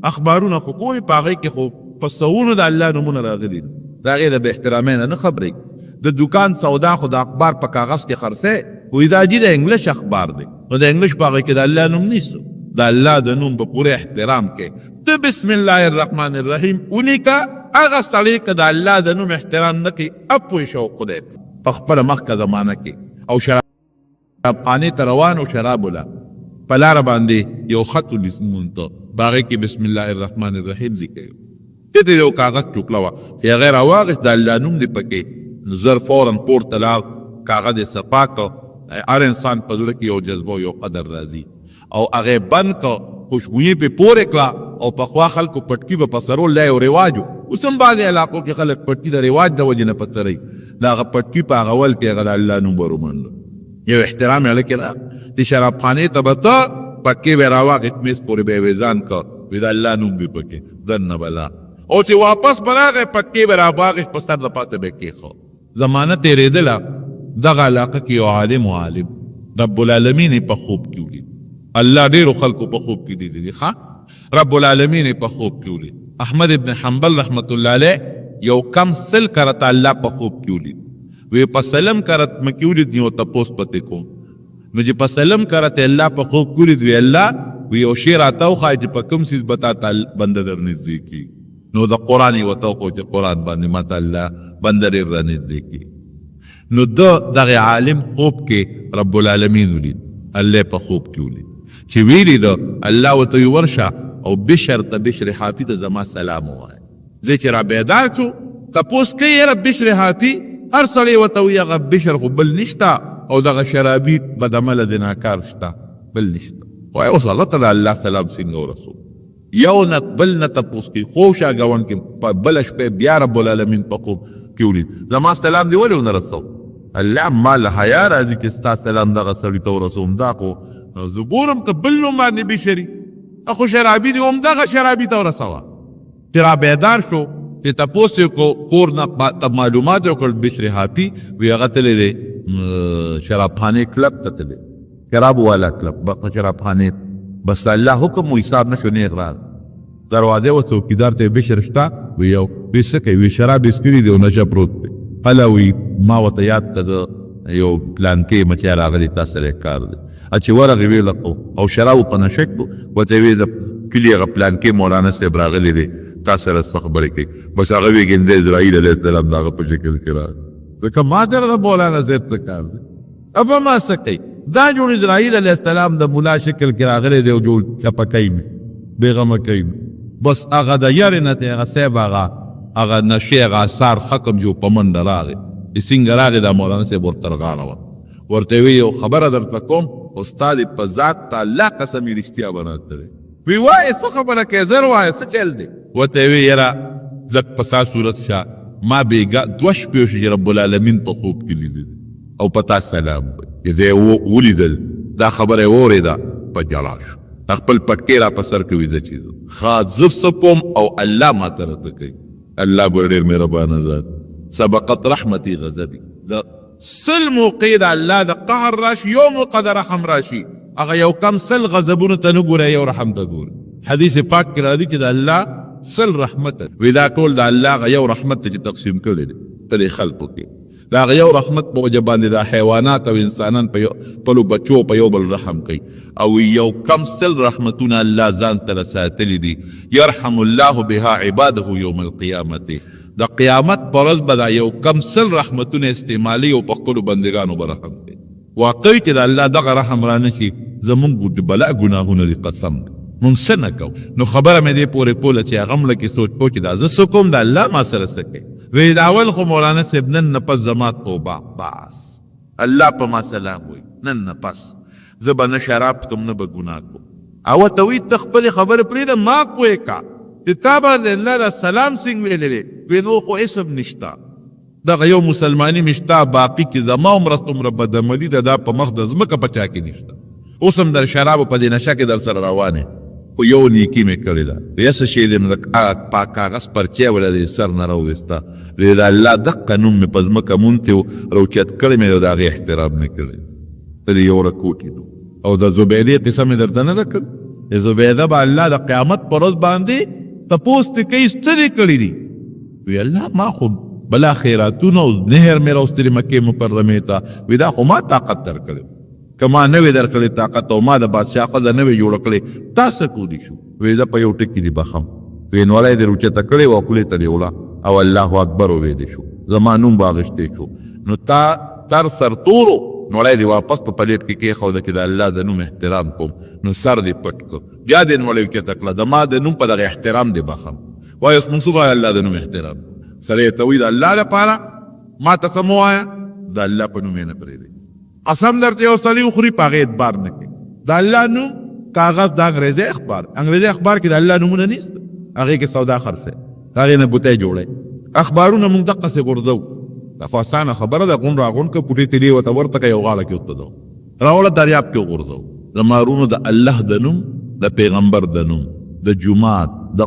اخبارونه خو کوي، په هغې کې خو په سوونو د الله نومونه راغلي دي، د هغې د بې احترامۍ نه نه خبرېږي. د دوکان سودا خو د اخبار په کاغذ کې خرڅی، وایي دا جي د انګلیش اخبار دی، نو د انګلیش په هغې کې د الله نوم نیسو، د الله د نوم په پوره احترام کې ته بسم الله الرحمن الرحیم ولیکه. هغه سړی که د الله د نوم احترام نه کوي، اپوی شو خدای په خپله مخکې زمانه کې او خانه ته روان و شراب ولا په لاره باندې یو خط ولیسمون ته باغې کې بسم الله الرحمن الرحیم ذکر ته یو کاغذ ټوکله وه چې هغې راواغېست د الله نوم دې پکې نو زر فورا پورته لاړ کاغذ یې صفا کړ هر انسان په زړه کې یو جذبه او یو قدر راځي او هغې بند کړ خوشبویي پې پورې کړه او پخوا خلکو پټکي به په سرول دا یو رواج و اوس هم بعضې علاقو کې خلک پټکي د رواج د وجې نه په سروي د هغه پټکي په هغه ول کې هغه د الله نوم به ورومنډه یو احترام یې هلکې را د شرابخانې ته به ته پټکې به یې راواغېست میز پورې به یې ځان کړ وي د الله نوم به پکې دننه به لا او چې واپس به راغی پټکې به راواغېست په سر د پاسه به یې کېښود زمانه تېرېدله دغه علاقه کې یو عالم و عالم رب العالمین یې په خوب کې ولید الله ډېرو خلکو په خوب کې لیدلي ښه رب العالمین یې په خوب کې ولید احمد ابن حنبل رحمت الله علیه یو کم سل کرته الله په خوب کې ولید وی په سلم کرت مې کې ولید نو تپوس پتې کوم نو چې په سلم کرته الله په خوب کې ولید وی الله وی یو شی راته وښایه چې په کوم څیز به تا ته بنده در نږدې کړي نو د قرآن یې ورته وښو چې قرآن باندې ما ته الله بنده ډېر را نږدې کړي نو دغه عالم خوب کې رب العالمین ولید الله په خوب کې ولید چې ویلي ده الله ورته وی ورشه او بشر ته بشر حاتی ته زما سلام ووایه زه چې را بیدار شو تپوس کوي یاره بشر حاتی هر سړی ورته وایي هغه بشر خو بل نشته او دغه شرابي بدعمله د ناکار شته بل نشته وایي اوس الله ته د الله سلام څنګه ورسو یو نه بل نه تپوس کوي خوشه ګاونډ کې په بله شپې بیا رب العالمین په خوب کې ولید زما سلام دې ولې ونه رسو الله ما له حیا راځي چې ستا سلام دغه سړي ته ورسوم دا خو زه ګورم که بل نوم باندې بشري اخو شرابي دي هم دغه شرابي ته ورسوه چې را بیدار شو چې تپوس یې کو کور نه معلومات یې وکړل بشر حاتی وی هغه تللی دی شرابخانې کلب ته تللی شراب والا کلب شرابخانې بس الله حکم و حساب نشو نیغ راغ دروازې و څوکیدار ته بشر شته وی یو وی څه کوي وی شراب یې څکري دی او نشه پروت دی هله وی ما ورته یاد کړه یو پلانکې مچی راغلی تا سره کار دی چې ورغې ویې لقو او شرابو په نشه کړو ورته ویې د کلي هغه پلانکې مولانا صاحب راغلی دی تا سره څه خبرې کوي بس هغه ویې د اسرائیل علیه السلام د هغه په شکل کې راغی ځکه ما ته د مولانا صاحب څه کار دی ابه ما څه کوي دا جوړ اسرائیل علیه السلام د مولا شکل کې راغلی دی او جوړ چپه کوي مې بېغمه کوي بس هغه د یارې نه ته هغه صاحب هغه نشې هغه اثار حکم جو په منډه راغی څنګه راغی دا مولانا صاحب ورته رغاړه ورته وی یو خبره درته کوم استاد په ذات ته الله قسم یې رښتیا بناته دی وی وایه څه خبره کوې زر وایه څه چل دی ورته وی یاره زه په ستا صورت شه ما بېګا دوه شپې وشي چې رب العالمین په خوب کې لیدلی او په تا سلام چې دی ولیدل دا خبره یې واورېده په جلا شو خپل پټکې را په سر کې ویده چې ښه زه څه پوم او الله ماته راته کوي الله به ډېر مهربانه ذات سبقت رحمتي غضبي د سل موقع د الله د قهر راشي یو موقع د رحم راشي هغه یو کم سل غضبونو ته نه ګوره یو رحم ته ګوره حدیث پاک کې راځي چې د الله سل رحمت وی دا ټول د الله هغه یو رحمت ته چې تقسیم کړی دی په دې خلقو کې د هغه یو رحمت په وجه باندې د حیوانات او انسانان په خپلو بچو په یو بل رحم کوي او یو کم سل رحمتونه الله ځان ته رساتلي دي یرحم الله بها عباده یوم القیامت د قیامت پر ورځ به دا یو کم سل رحمتونه استعمالي او په خپلو بندګانو به رحم کوي واقعي چې د الله دغه رحم را نه شي زمونږ بلا ګناهونه دي قسم مونږ څه نه کوو نو خبره مې دې پورې پوله چې هغه هم لکې سوچ کو چې دا زه څه کوم د الله ما سره څه کوي وی د اول خو مولانا صاحب نن نه پس زما توبه بس الله په ما سلام وایي نن نه پس زه به نه شراب کوم نه به ګناه کوم او ورته وایي ته خپلې خبرې پرېږده ما کوې کا چې تا باندې الله دا سلام څنګه ویلی دی وی نو خو اسم نشته دغه یو مسلماني مې شته باقي کې زما عمره څومره بدعملي ده دا په مخ د ځمکه په چا کې نشته اوس هم در شرابو په دې نشه کې در سره روان خو یو نیکي مې کړې ده یا څه شی دی نو په کاغذ پرچې وله د سر نه راوویسته وی د الله دقه نوم مې په ځمکه مونتې و روچت کړی مې د هغې احترام مې کړی ته د یو رکوټې نو او د زبیدې قصه مې درته نه ده کړ زبیده به الله د قیامت په ورځ باندې تپوس ته کوي څه دې کړي دي وی الله ما خو بلا خیراتونه او نهر مې راوستلي مکې مکرمې ته وی دا خو ما طاقت درکړی که ما نه وی درکړی طاقت او ما د بادشاه ښځه نه وی جوړه کړې تا څه کولی شو وی زه په یو ټکي دې بخم وی نولی دې روچته کړې وه خولې ته دې وړه او الله اکبر وویلی شو زما نوم به اخیستی شو نو تا تر سرتورو نوړی دې واپس په پلیټ کې کېښوده چې د الله د نوم احترام کوم نو سر دې پټ کړ بیا دې نوړی کښته کړه د ما د نوم په دغه احترام دې بخم وایي اوس موږ څه وایو الله د نوم احترام سړی ته وایي د الله لپاره ما ته څه مه وایه د الله په نوم یې نه پرېږدئ قسم درته یو سړي وخوري په هغې اعتبار نه کوي د الله نوم کاغذ د انګریزي اخبار کې د الله نومونه نشته هغې کې سودا خرڅوي هغې نه بوتۍ جوړوي اخبارونه موږ دقسې غورځوو دا خو اسانه خبره ده غون راغون که پوټې تیلې ورته ورته که یو غاړه کې وتدو راوړه دریاب کې وغورځوو زمارونو د الله د نوم د پیغمبر د نوم د جومات د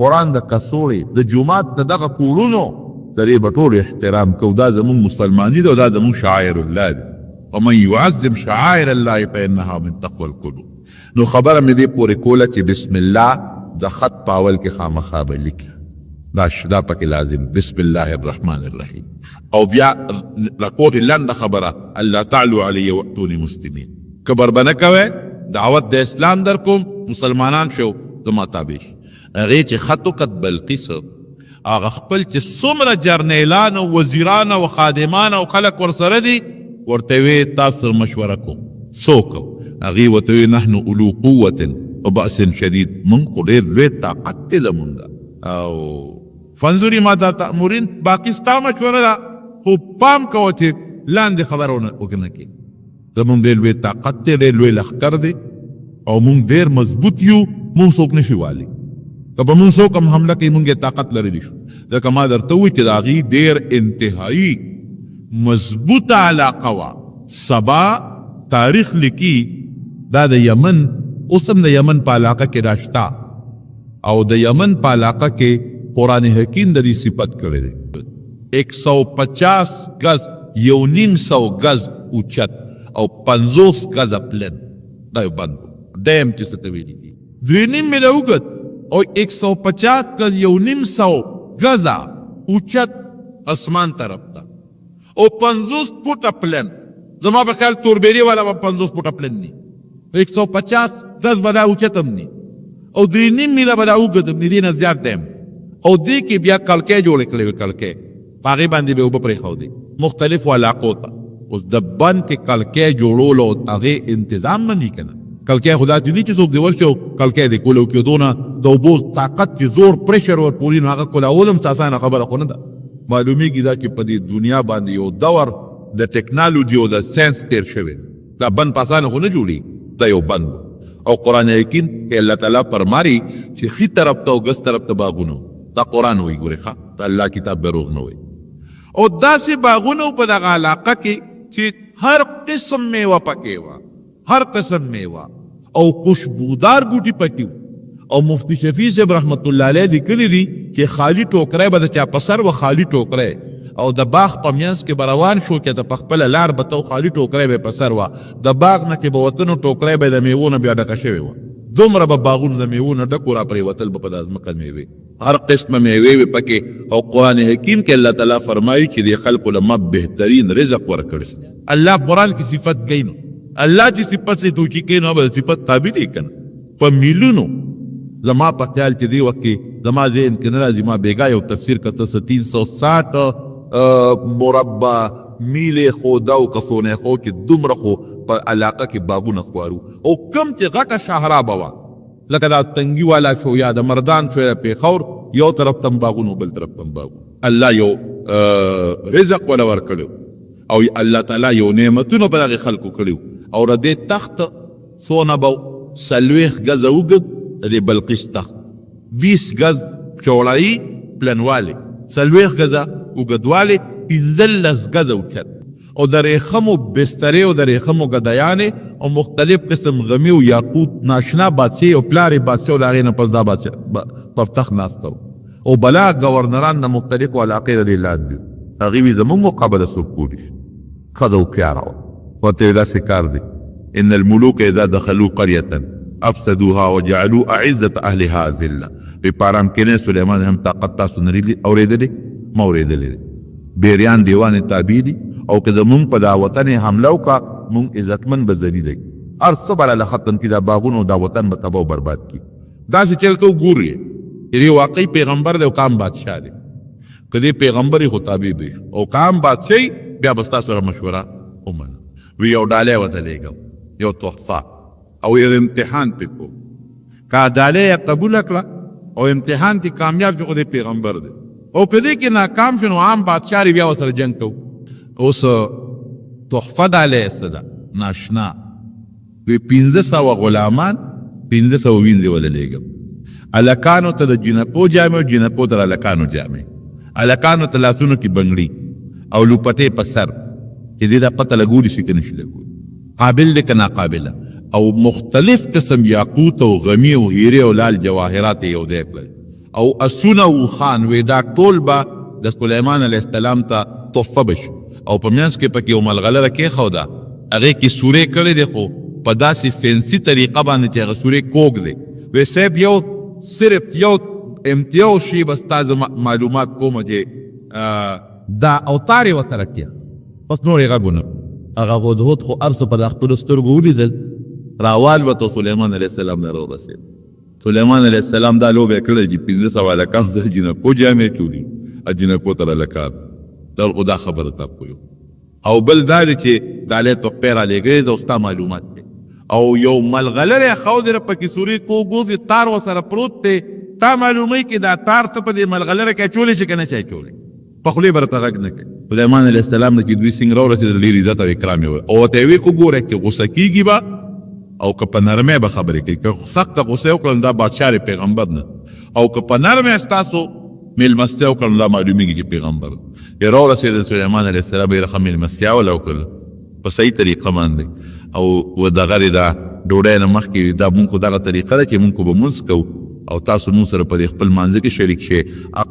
قرآن د کڅوړې د جومات د دغه کورونو د دې به ټول احترام کوو دا زموږ مسلماني ده او دا زموږ شعائر الله ده ومن يعظم شعائر الله فإنها من تقوى القلوب نو خبره مې دې پورې کوله چې بسم الله د خط په اول کې خامخا به لیکي دا پکې لازم بسم الله الرحمن الرحیم او بیا رکوټ لنډه خبره الله تعالی علی واتونی مسلمین کبر بنه کوي دعوت د اسلام در کوم مسلمانان شو زما تابع هغې چې خط وکړ بلقیس هغه خپل چې څومره جرنیلان او وزیران او خادمان او خلک ورسره دي ورته وی تاسو مشوره کوم څوک هغې ورته وی نحن اولو قوة وبأس شدید مونږ خو ډېر لوی طاقت دی زمونږ او فانظري ماذا تأمرين باقي ستا مشوره ده خو پام کوه چې لاندې خبرونه وکړه کې زمونږ ډېر لوی طاقت دی ډېر لوی لښکر دی او مونږ ډېر مضبوط یو مونږ څوک نشي والی که به مونږ څوک هم حمله کوي مونږ یې طاقت لرلی شو ځکه ما درته ووایي چې د هغې ډېر انتهایي مضبوطه علاقه وه سبا تاریخ لیکي دا د یمن اوس هم د یمن په علاقه کې راشته او د یمن په علاقه کې قرآن حکیم د دې صفت کړی دی 150 گز 1.5 گز اوچت او 50 گز پلن دا یو بند ډیم چې څه ته ویلي دي 2.5 میله اوږد او 150 گز 1.5 گزه اوچت اسمان طرف ته او 50 فوټه پلن زما په خیال توربیري والا به 50 فوټه پلن ني 150 گز به دا اوچت هم ني او 2.5 میله به دا اوږد هم ني دې نه زیات ډیم او دې کې بیا کلکې جوړې کړې وې کلکې په هغې باندې به اوبه پرېښودې مختلفو علاقو ته اوس د بند کې کلکې جوړولو هغې انتظام مني که نه کلکې خو داسې نه چې څوک دې ورشي او کلکې دې کولو کېدو نه د اوبو طاقت چې زور پرېشر ورپوري نو هغه کولول هم اسانه خبره خو نه ده معلومیږي دا چې په دې دنیا باندې یو دور د ټکنالوژي او د ساینس تېر شوی دا بند په اسانه خو نه جوړي دا یو بند او قرآن حکیم کې الله تعالی فرمایي چې ښي طرف ته او ګس طرف ته باغونه دا قرآن وایي ګورې ښه د الله کتاب دروغ نه وایي او داسې باغونه په دغه علاقه کې چې هر قسم میوه پکې وه هر قسم میوه او خوشبودار بوټي پکې او مفتی شفیع صاحب رحمت الله علیه لیکلي دي چې خالي ټوکری به د چا په سر و خالي ټوکری او د باغ په منځ کې به روان شو چې د په خپله لار به ته خالي ټوکری به په سر وه د باغ نه چې به وتنو ټوکری به د میوو نه بیا ډکه شوې وه دومره به باغونه د میوو نه ډک و را پرېوتل به په دا ځمکه میوې هر قسمه میوې وې پکې او قرآن حکیم کې الله تعالی فرمایي چې د خلکو له ما بهترین رزق ورکړی الله قرآن کې صفت کوي نو الله چې صفت سے توچی کوي نو به صفت تابع دی که نه په میلیونو زما په خیال چې دې وخت کې زما ذهن کې نه راځي ما بېګا یو تفسیر کته 360 مربع میلې خوده او کسونه خو چې دومره خو په علاقه کې باغونه خوارو او کم چې غټه شاهرابه وه لکه دا تنګي والا شو یا د مردان شو یا پېښور یو طرف ته باغونه بل طرف ته باغونه الله یو رزق ولا ورکړو او الله تعالی یو نعمتونه په دغې خلکو کړي او د دې تخت څونه به 40 ګزه اوږد د دې بلقیس تخت 20 ګز چوړایي پلنوالی 40 ګزه اوږدوالی 15 ګزه اوچت او د ریخمو بسترې او د ریخمو ګدیانې او مختلف قسم غمی او یاقوت ناشنا بادشاهي او پلارې بادشاه او د هغې نه پس دا بادشاه پر تخت ناسته او بلا ګورنران د مختلفو علاقې د دې لاندې دي هغې وي زموږ مقابله څوک کولی شي ښځه هوښیاره وه ورته یې داسې کار دی ان الملوک اذا دخلوا قرية افسدوها وجعلوا اعزة اهلها ذله په پارام کې نه سلیمان هم طاقت تاسو نه اورېدلې ما اورېدلې بیریان دیوان تابع دي او که زمونږ په دا وطن حمله وکړه مونږ عزتمن به ذلیله کړي هر څه به له ختم کړي دا باغونه او دا وطن به تباه او برباد کړي داسې چل ته وګورئ چې واقعي پیغمبر دی او کام بادشاه دی که دې پیغمبر یې خو تابع دی او کام بادشاهي بیا به ستا سره مشوره ومنه وی یو ډالۍ ورته لېږم یو تحفه او یو امتحان پې کوم که ډالۍ یې قبوله کړه او امتحان کې کامیاب شي خو دی پیغمبر دی او په دې کې ناکام شو نو عام بادشاه بیا ورسره جنګ کوو اوس تحفه ډالۍ څه ده ناشنا وی 1500 غلامان 1500 وینځې وله لېږم هلکانو ته د جنکو جامې او جنکو ته د هلکانو جامې هلکانو ته لاسونو کې بنګړي او لوپټې په سر چې دې دا پته لګولي شي که نه شي لګولي قابل دی که ناقابله او مختلف قسم یاقوت او غمی او هیرې او لال جواهرات یې یو دی کړل او اسونه او خان وی دا ټول به د سلیمان علیه السلام ته تحفه بشي او په منځ کې پکې یو ملغلره کېښوده هغې کې سورې کړې دی خو په داسې فینسي طریقه باندې چې هغه سورې کوږ دی وی صاحب یو صرف یو امتیاز شي بس تا معلومات کومه چې دا اوتار یې ورسره کړه بس نور یې غږونه هغه هدهد خو هر څه په خپلو سترګو ولیدل راوالوته سلیمان علیه السلام نه راورسېد سلیمان علیه السلام دا لوبه کړې چې 1500 هلکان د جنکو جامې چولي جنکو ته هلکان در خو دا خبره تا کوو او بل دا دی چې ډالۍ تحفې رالېږلې ده او ستا معلومات دی او یو ملغلره یې ښودې پکې سورې کوږ دی تار ورسره پروت دی تا معلوموي چې دا تار ته په دې ملغلره کې اچولی شي که نه شي اچولی په خولې به راته غږ نه کوي سلیمان علیه السلام نه چې دوی څنګه راورسېدل ډېر عزت او اکرام یې او ورته یې ویې خو ګوره چې غوسه کېږي به او که په نرمۍ به خبرې کوي که سخته غوسه وکړم دا بادشاه دی پیغمبر نه او که په نرمۍ ستاسو میلمستیا وکړم دا معلومیږي چې پیغمبر یې راورسېدل سلیمان علیه السلام یې ښه میلمستیا وله وکړله په صحیح طریقه باندې او دغه دی دا ډوډۍ نه مخکې دا مونږ خو دغه طریقه ده چې مونږ خو به مونځ کوو او تاسو مونږ سره په دې خپل مانځه کې شریک شئ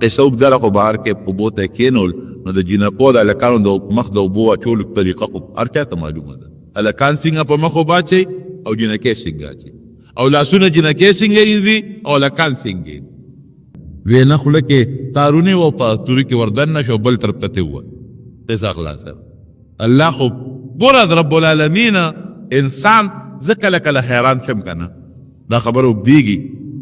قصه اوږدله خو بهر کې په اوبو ته یې کېنول نو د جنکو د هلکانو د مخ د اوبو اچولو طریقه خو هر چا ته معلومه ده هلکان څنګه په مخ اوبه اچوي او جنکې څنګه اچوي او لاسونه جنکې څنګه وینځي او هلکان څنګه وی نه خوله کې تارونې و په توري کې وردن نه شو بل طرف ته ته ووت قصه خلاصه الله خو ګوره رب العالمین انسان زه کله کله حیران شم که نه دا خبره اوږدېږي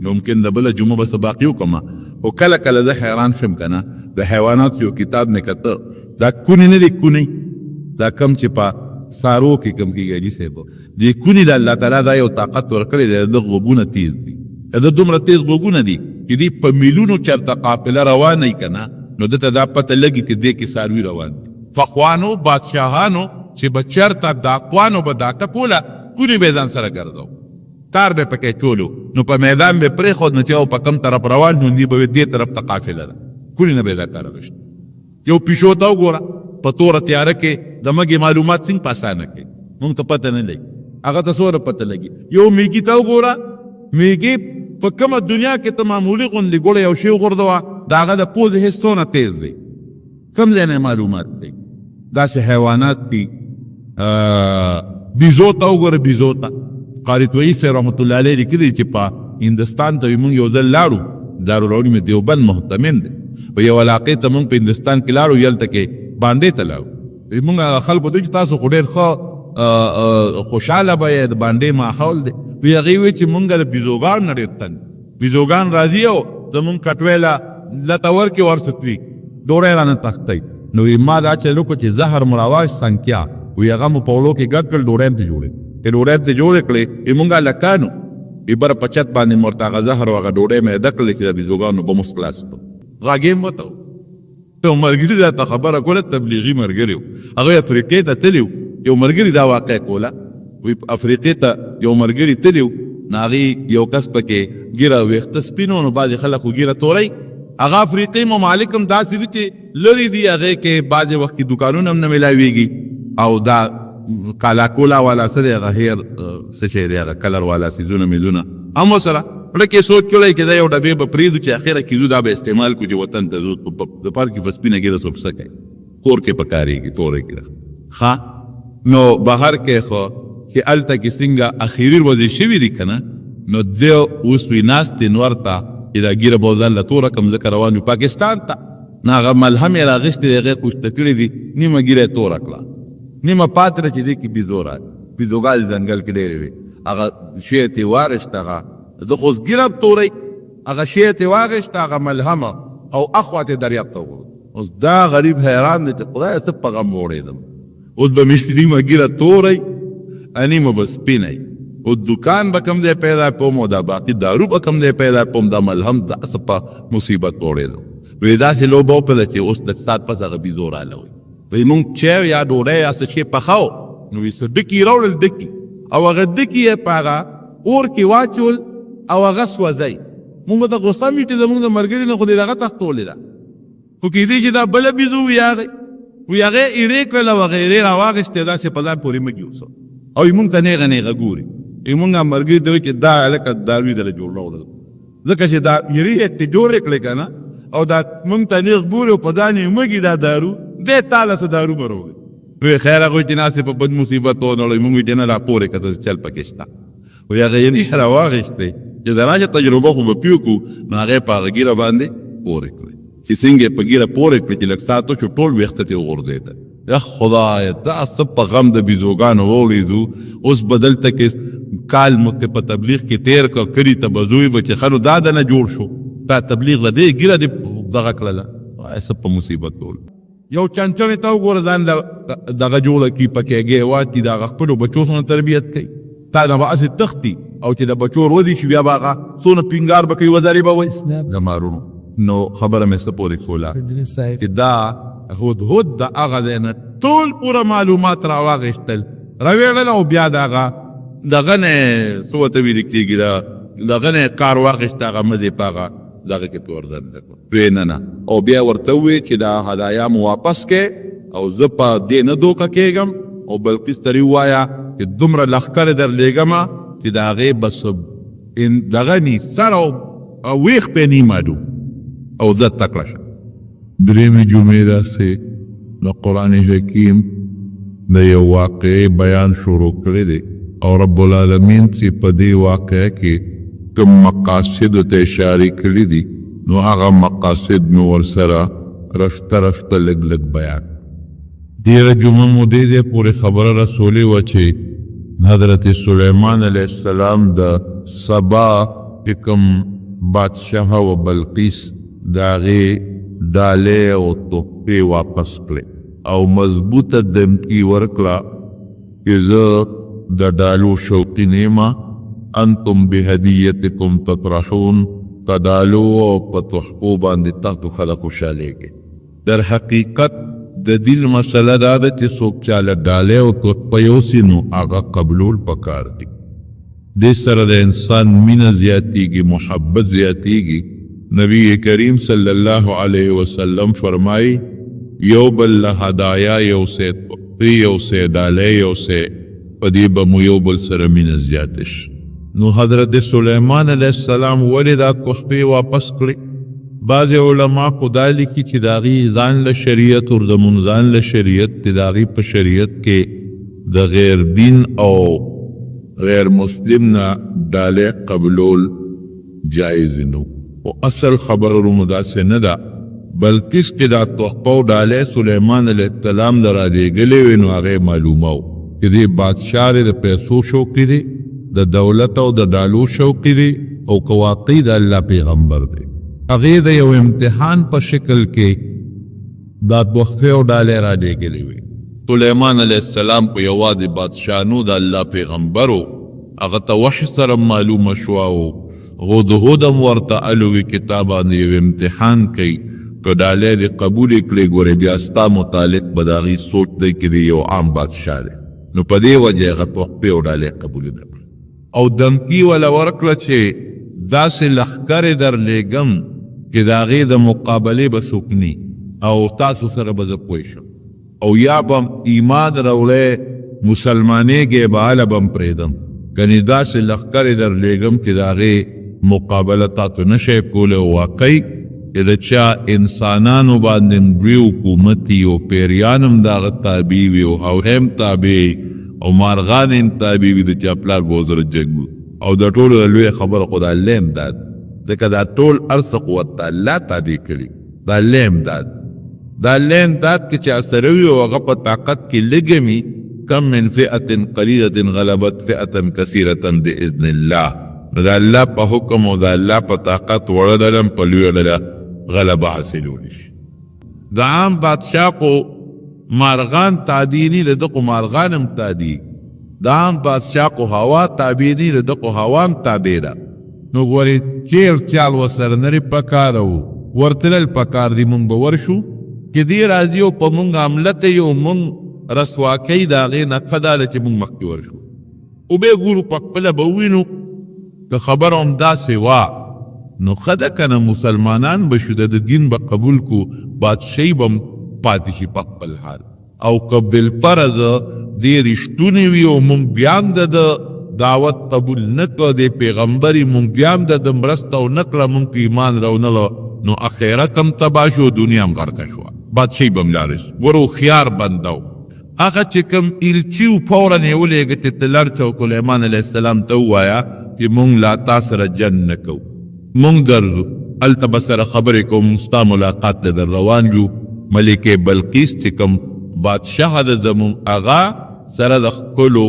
ممکن د بله جمعه به څه باقي وکړم خو کله کله زه حیران شم که نه د حیوانات یو کتاب مې کته دا کونې نه دی کونی دا کم چې په سارو کې کم کېږي حاجي صاحب دې کونې د الله تعالی دا یو طاقت ورکړی دی د غوږونه تیز دي د دومره تیز غوږونه دي چې دوی په میلونو چېرته قافله روانه که نه نو ده ته دا پته لګي چې دې کې څاروي روان دي فخوانو بادشاهانو چې به چېرته ډاکوانو به ډاکه کوله کونې به یې ځان سره ګرځو تار به پکې چولو نو په میدان به پرېښود نو چې او په کم طرف روان نو دوی به دې طرف ته قافله ده کونې نه به یې دا کار اخېشت یو پیشو ته وګوره په توره تیاره کې د مږې معلومات څنګه په اسانه کوي مونږ ته پته نه لګي هغه ته څومره پته لګي یو میږي ته وګوره میږي په کومه دنیا کې ته معمولي غوندې ګوړه یو شی وغورځوه د هغه د پوزې حس څونه تیز دی کوم ځای نه معلومات دی داسې حیوانات دي بیزو ته وګوره بیزو ته قاری طویی صاحب رحمت الله علیه لیکلي چې په هندوستان ته موږ یو ځل لاړو دارالعلوم دیوبند محتمل دی په یو علاقې ته موږ په هندوستان کې لاړو هلته کې بانډې ته لاړو موږ هغه خلکو ته چې تاسو خو ډېر ښه خوشحاله به یې د بانډې ماحول دی وی هغې وی چې مونږ د بیزوګان نه ډېر تنګ بیزوګان راځي او زمونږ کټویله لته ورکې ورسطوي ډوډۍ رانه تښتئ نو ما دا چل وکړو چې زهر مراواش سنکیا وی هغه مو په اولو کې ګډ کړل ډوډۍ ته جوړې چې ډوډۍ ته جوړې کړې مونږ هلکانو بره په چت باندې مې ورته هغه زهر او هغه ډوډۍ مې اده کړلې چې د بیزوګانو به مفت خلاص کړو غږ یې ورته یو ملګري دا ته خبره کوله تبلیغي ملګري و هغه افریقې ته تلي یو ملګري دا واقع کوله وی افریقې ته یو ملګري تلي نو هغې یو کس پکې ګیره ویښته سپینو نو بعضې خلک خو ګیره توری هغه افریقي ممالک هم داسې دي چې لرې دي هغې کې بعضې وخت کې دوکانونه هم نه میلاویږي او دا کالاکولا والا څه دی هغه هیر څه شی دی هغه کلر والا څیزونه میزونه هم ورسره زړه کې سوچ کړی چې دا یو ډبې به پرېږدو چې اخره کې ځو دا به استعمال کړو چې وطن ته ځو د پار کې په سپینه ګیره څوک څه کوي کور کې په کارېږي توره ګیره ښه نو بهر کې خو چې هلته کې څنګه اخري ورځې شوي دي که نه نو دی اوس وي ناستې نور ته چې دا ګیره به ځان له توره کړم ځکه روان وي پاکستان ته نو هغه ملهم یې راغېستې دی هغې کوشته کړې دي نیمه ګیره یې توره کړه نیمه پاتې ده چې دې کې بیزو راغی بیزوګانې ځنګل کې ډېرې وي هغه شی یې ترې واغېست هغه زه خو اوس ګیره توری هغه شی یې ترې واغېست هغه ملهمه او اخوا ته دریاب ته وغورځېد اوس دا غریب حیران دی چې خدایه څه په غم وړېدم اوس به نیمه ګیره توری نیمه به سپینی او دکان به کم دی پیدا کوم او دا باقي دارو به کم دی پیدا کوم دا ملهم دا څه په مصیبت وړېدو وی داسې لوبه وکړه چې اوس د سات پس هغه بیزو راله وی مونږ چیر یا ډوډۍ یا څه شی پخاو نو وی څه ډکي راوړل ډکي او هغه ډکي یې په هغه اور کې واچول او هغه سوځئ مونږ ته غوسه مې چې زمونږ د ملګري نه خو دې دغه تختولې ده خو کېدای چې دا بله بیزو وي هغې ایرې کړل او هغه ایرې راواخېستې داسې په ځان پورې مږي اوسه او مونږ ته نیغه نیغه ګوري مونږ ملګري ته وایي چې دا هلکه داروي دله جوړ راوړل ځکه چې دا ایرې یې ترې جوړې کړې که نه او دا مونږ ته نیغ ګوري او په ځان یې مږي دا دارو دی تا له څه دارو به راوړي وی خیر هغوی چې ناسې په بد مصیبت ونړوي مونږ چې نه را پورې کړه چې چل پکې شته وی هغه یې نه راواخېستې چې د راشه تجربه خو به پیو کړو نو هغې په هغه ګیره باندې پورې کړې چې څنګه یې په ګیره پورې کړې چې لږ ساعت وشو ټول ویښته ترې وغورځېده یا خدایه دا څه په غم د بیزوګانو ووړېدو اوس به دلته کې کال مخکې په تبلیغ کې تېر کړ کلي ته به زوی به چې ښه نو دا دنه جوړ شو دا تبلیغ له دې ګیره دې دغه کړله څه په مصیبت ټول یو چنچڼې ته وګوره ځان دغه جوړه کړي پکې هګۍ واچي د هغه خپلو بچو څونه تربیت کوي تا نه به هسې تښتي او چې د بچو روزي شي بیا به هغه څونه ټینګار به کوي وزرې به وایي زمارونو نو خبره مې څه پورې کوله چې دا هدهد د هغه ځای نه ټول پوره معلومات راواخېستل راویړل او بیا د هغه دغه نه څه ورته ویل کېږي دغه نه کار واخېست هغه مزې په هغه دغه کې پې وردنده کړو ویې نه او بیا ورته وویې چې دا هدایا مو واپس کې او زه په دې نه دوکه کېږم او بلقیس ته ووایه چې دومره لښکرې در لېږمه چې د هغې بس دغه ني سر او ویښ پې نی ماډو او زه تکړه شم درېمې جمعې داسې د قرآن حکیم د یو واقعې بیان شروع کړی دی او رب العالمین چې په دې واقعه کې کوم مقاصدو ته اشارې کړي دي نو هغه مقاصد مې ورسره رشته رشته لږ لږ بیان تېره جمعه مو دې ځای پورې خبره رسولې وه چې حضرت سلیمان علیه السلام د سبا چې کوم بادشاه و بلقیس د هغې ډالۍ او تحفې واپس کړې او مضبوطه دمکي ورکړه چې زه د ډالو شوقي نیمه انتم بهدیتکم تطرحون په ډالو او په تحفو باندې تاسو خلک خوشحالېږئ در حقیقت د دین مسله دا ده چې څوک چاله ډالۍ او تحفه یوسي نو هغه قبلول پکار دي دې سره د انسان مینه زیاتیږي محبت زیاتیږي نبی کریم صلی الله علیه وسلم فرمایي یو بل له هدایا یوسئ تحفې یوسئ ډالۍ یوسئ په دې به مو یو بل سره مینه زیاته شي نو حضرت سلیمان علیه السلام ولې دا تحفې واپس کړې بعض علما خو دا لیکي چې د هغې ځان له شریعت او زمونږ ځان له شریعت د هغې په شریعت کې د غیر دین او غیر مسلم نه ډالۍ قبلول جایز نه او اصل خبره رومو داسې نه ده بلکې چې دا تحفه او ډالۍ سلیمان علیه السلام د رالیږلې وې نو هغې معلومه و چې دې بادشاه د پیسو شوقي دی د دولت او د ډالو شوقي دی او که واقعي د الله پیغمبر دی هغې د یو امتحان په شکل کې دا تحفې او ډالۍ رالیږلې وې سلیمان علیه السلام په یوازې بادشاه نو د الله پیغمبر و هغه ته وحي سره معلومه شوه او هدهد هم ورته الوي کتاب باندې یو امتحان کوي که ډالۍ دې قبول کړې ګورې بیا ستا متعلق به د هغې سوچ دی کې دی یو عام بادشاه دی نو په دې وجه هغه تحفې او ډالۍ قبول نه کړه او دمکي وله ورکړه چې داسې لښکرې در لېږم چې د هغې د مقابلې به څوک ني او تاسو سره به زه پوه شم او یا به ایمان راوړی مسلمانېږې به هله به م پرېږدم ګنې داسې لښکرې در لېږم چې د هغې مقابله تاسو نه شئ کولی او واقعي چې د چا انسانانو باندې دوی حکومت وي او پیریان هم د هغه تابع وي او هغې هم تابع او مارغان هم تابع وي د چا پلار به ورسره جنګ او د ټولو د لویه خبره خو د الله امداد ځکه دا ټول هر څه قوت د الله تابع کړي د الله امداد د الله امداد کې چې سره وي او هغه په طاقت کې لږه وي کم من فئة قلیلة غلبت فئة کثیرة بإذن الله نو د الله په حکم او د الله په طاقت وړه ډله په لویه ډله غلبه حاصلولی شي د عام بادشاه خو مارغان تعدینی لدقو مارغانم تعدی دام بادشاہ کو هوا تابینی لدقو هوام تابیدا نو ګورې چیر چال وسره نری پکار وو ورتلل پکار دی مونږ به ورشو چې دی راځي او په مونږ عمله کوي او مونږ رسواکۍ د هغې نه ښه دا ده چې مونږ مخکې ورشو او بیا ګورو په خپله به ووینو که خبره هم داسې وه نو ښه ده که نه مسلمانان به شو د دین به قبول کو بادشاهي به هم پاتې شي په خپل حال او که بالفرض دې رښتونې وي او مونږ بیا هم د دعوت قبول نه کړه د پیغمبري مونږ بیا هم د مرسته او نه کړه مونږ په ایمان راونله نو اخرت هم تباه شو دنیا هم غرقه شوه بادشاهي به هم لاړه شي ور هوښیار بنده و هغه چې کوم ایلچي و فورا یې ولېږه چې ته لاړ شه او سلیمان علیه السلام ته ووایه چې مونږ لا تا سره جنګ نه کوو مونږ درځو هلته به سره خبرې کوو مونږ ستا ملاقات ته در روان یو ملکې بلقیس چې کوم بادشاه ده زمونږ هغه سره د خپلو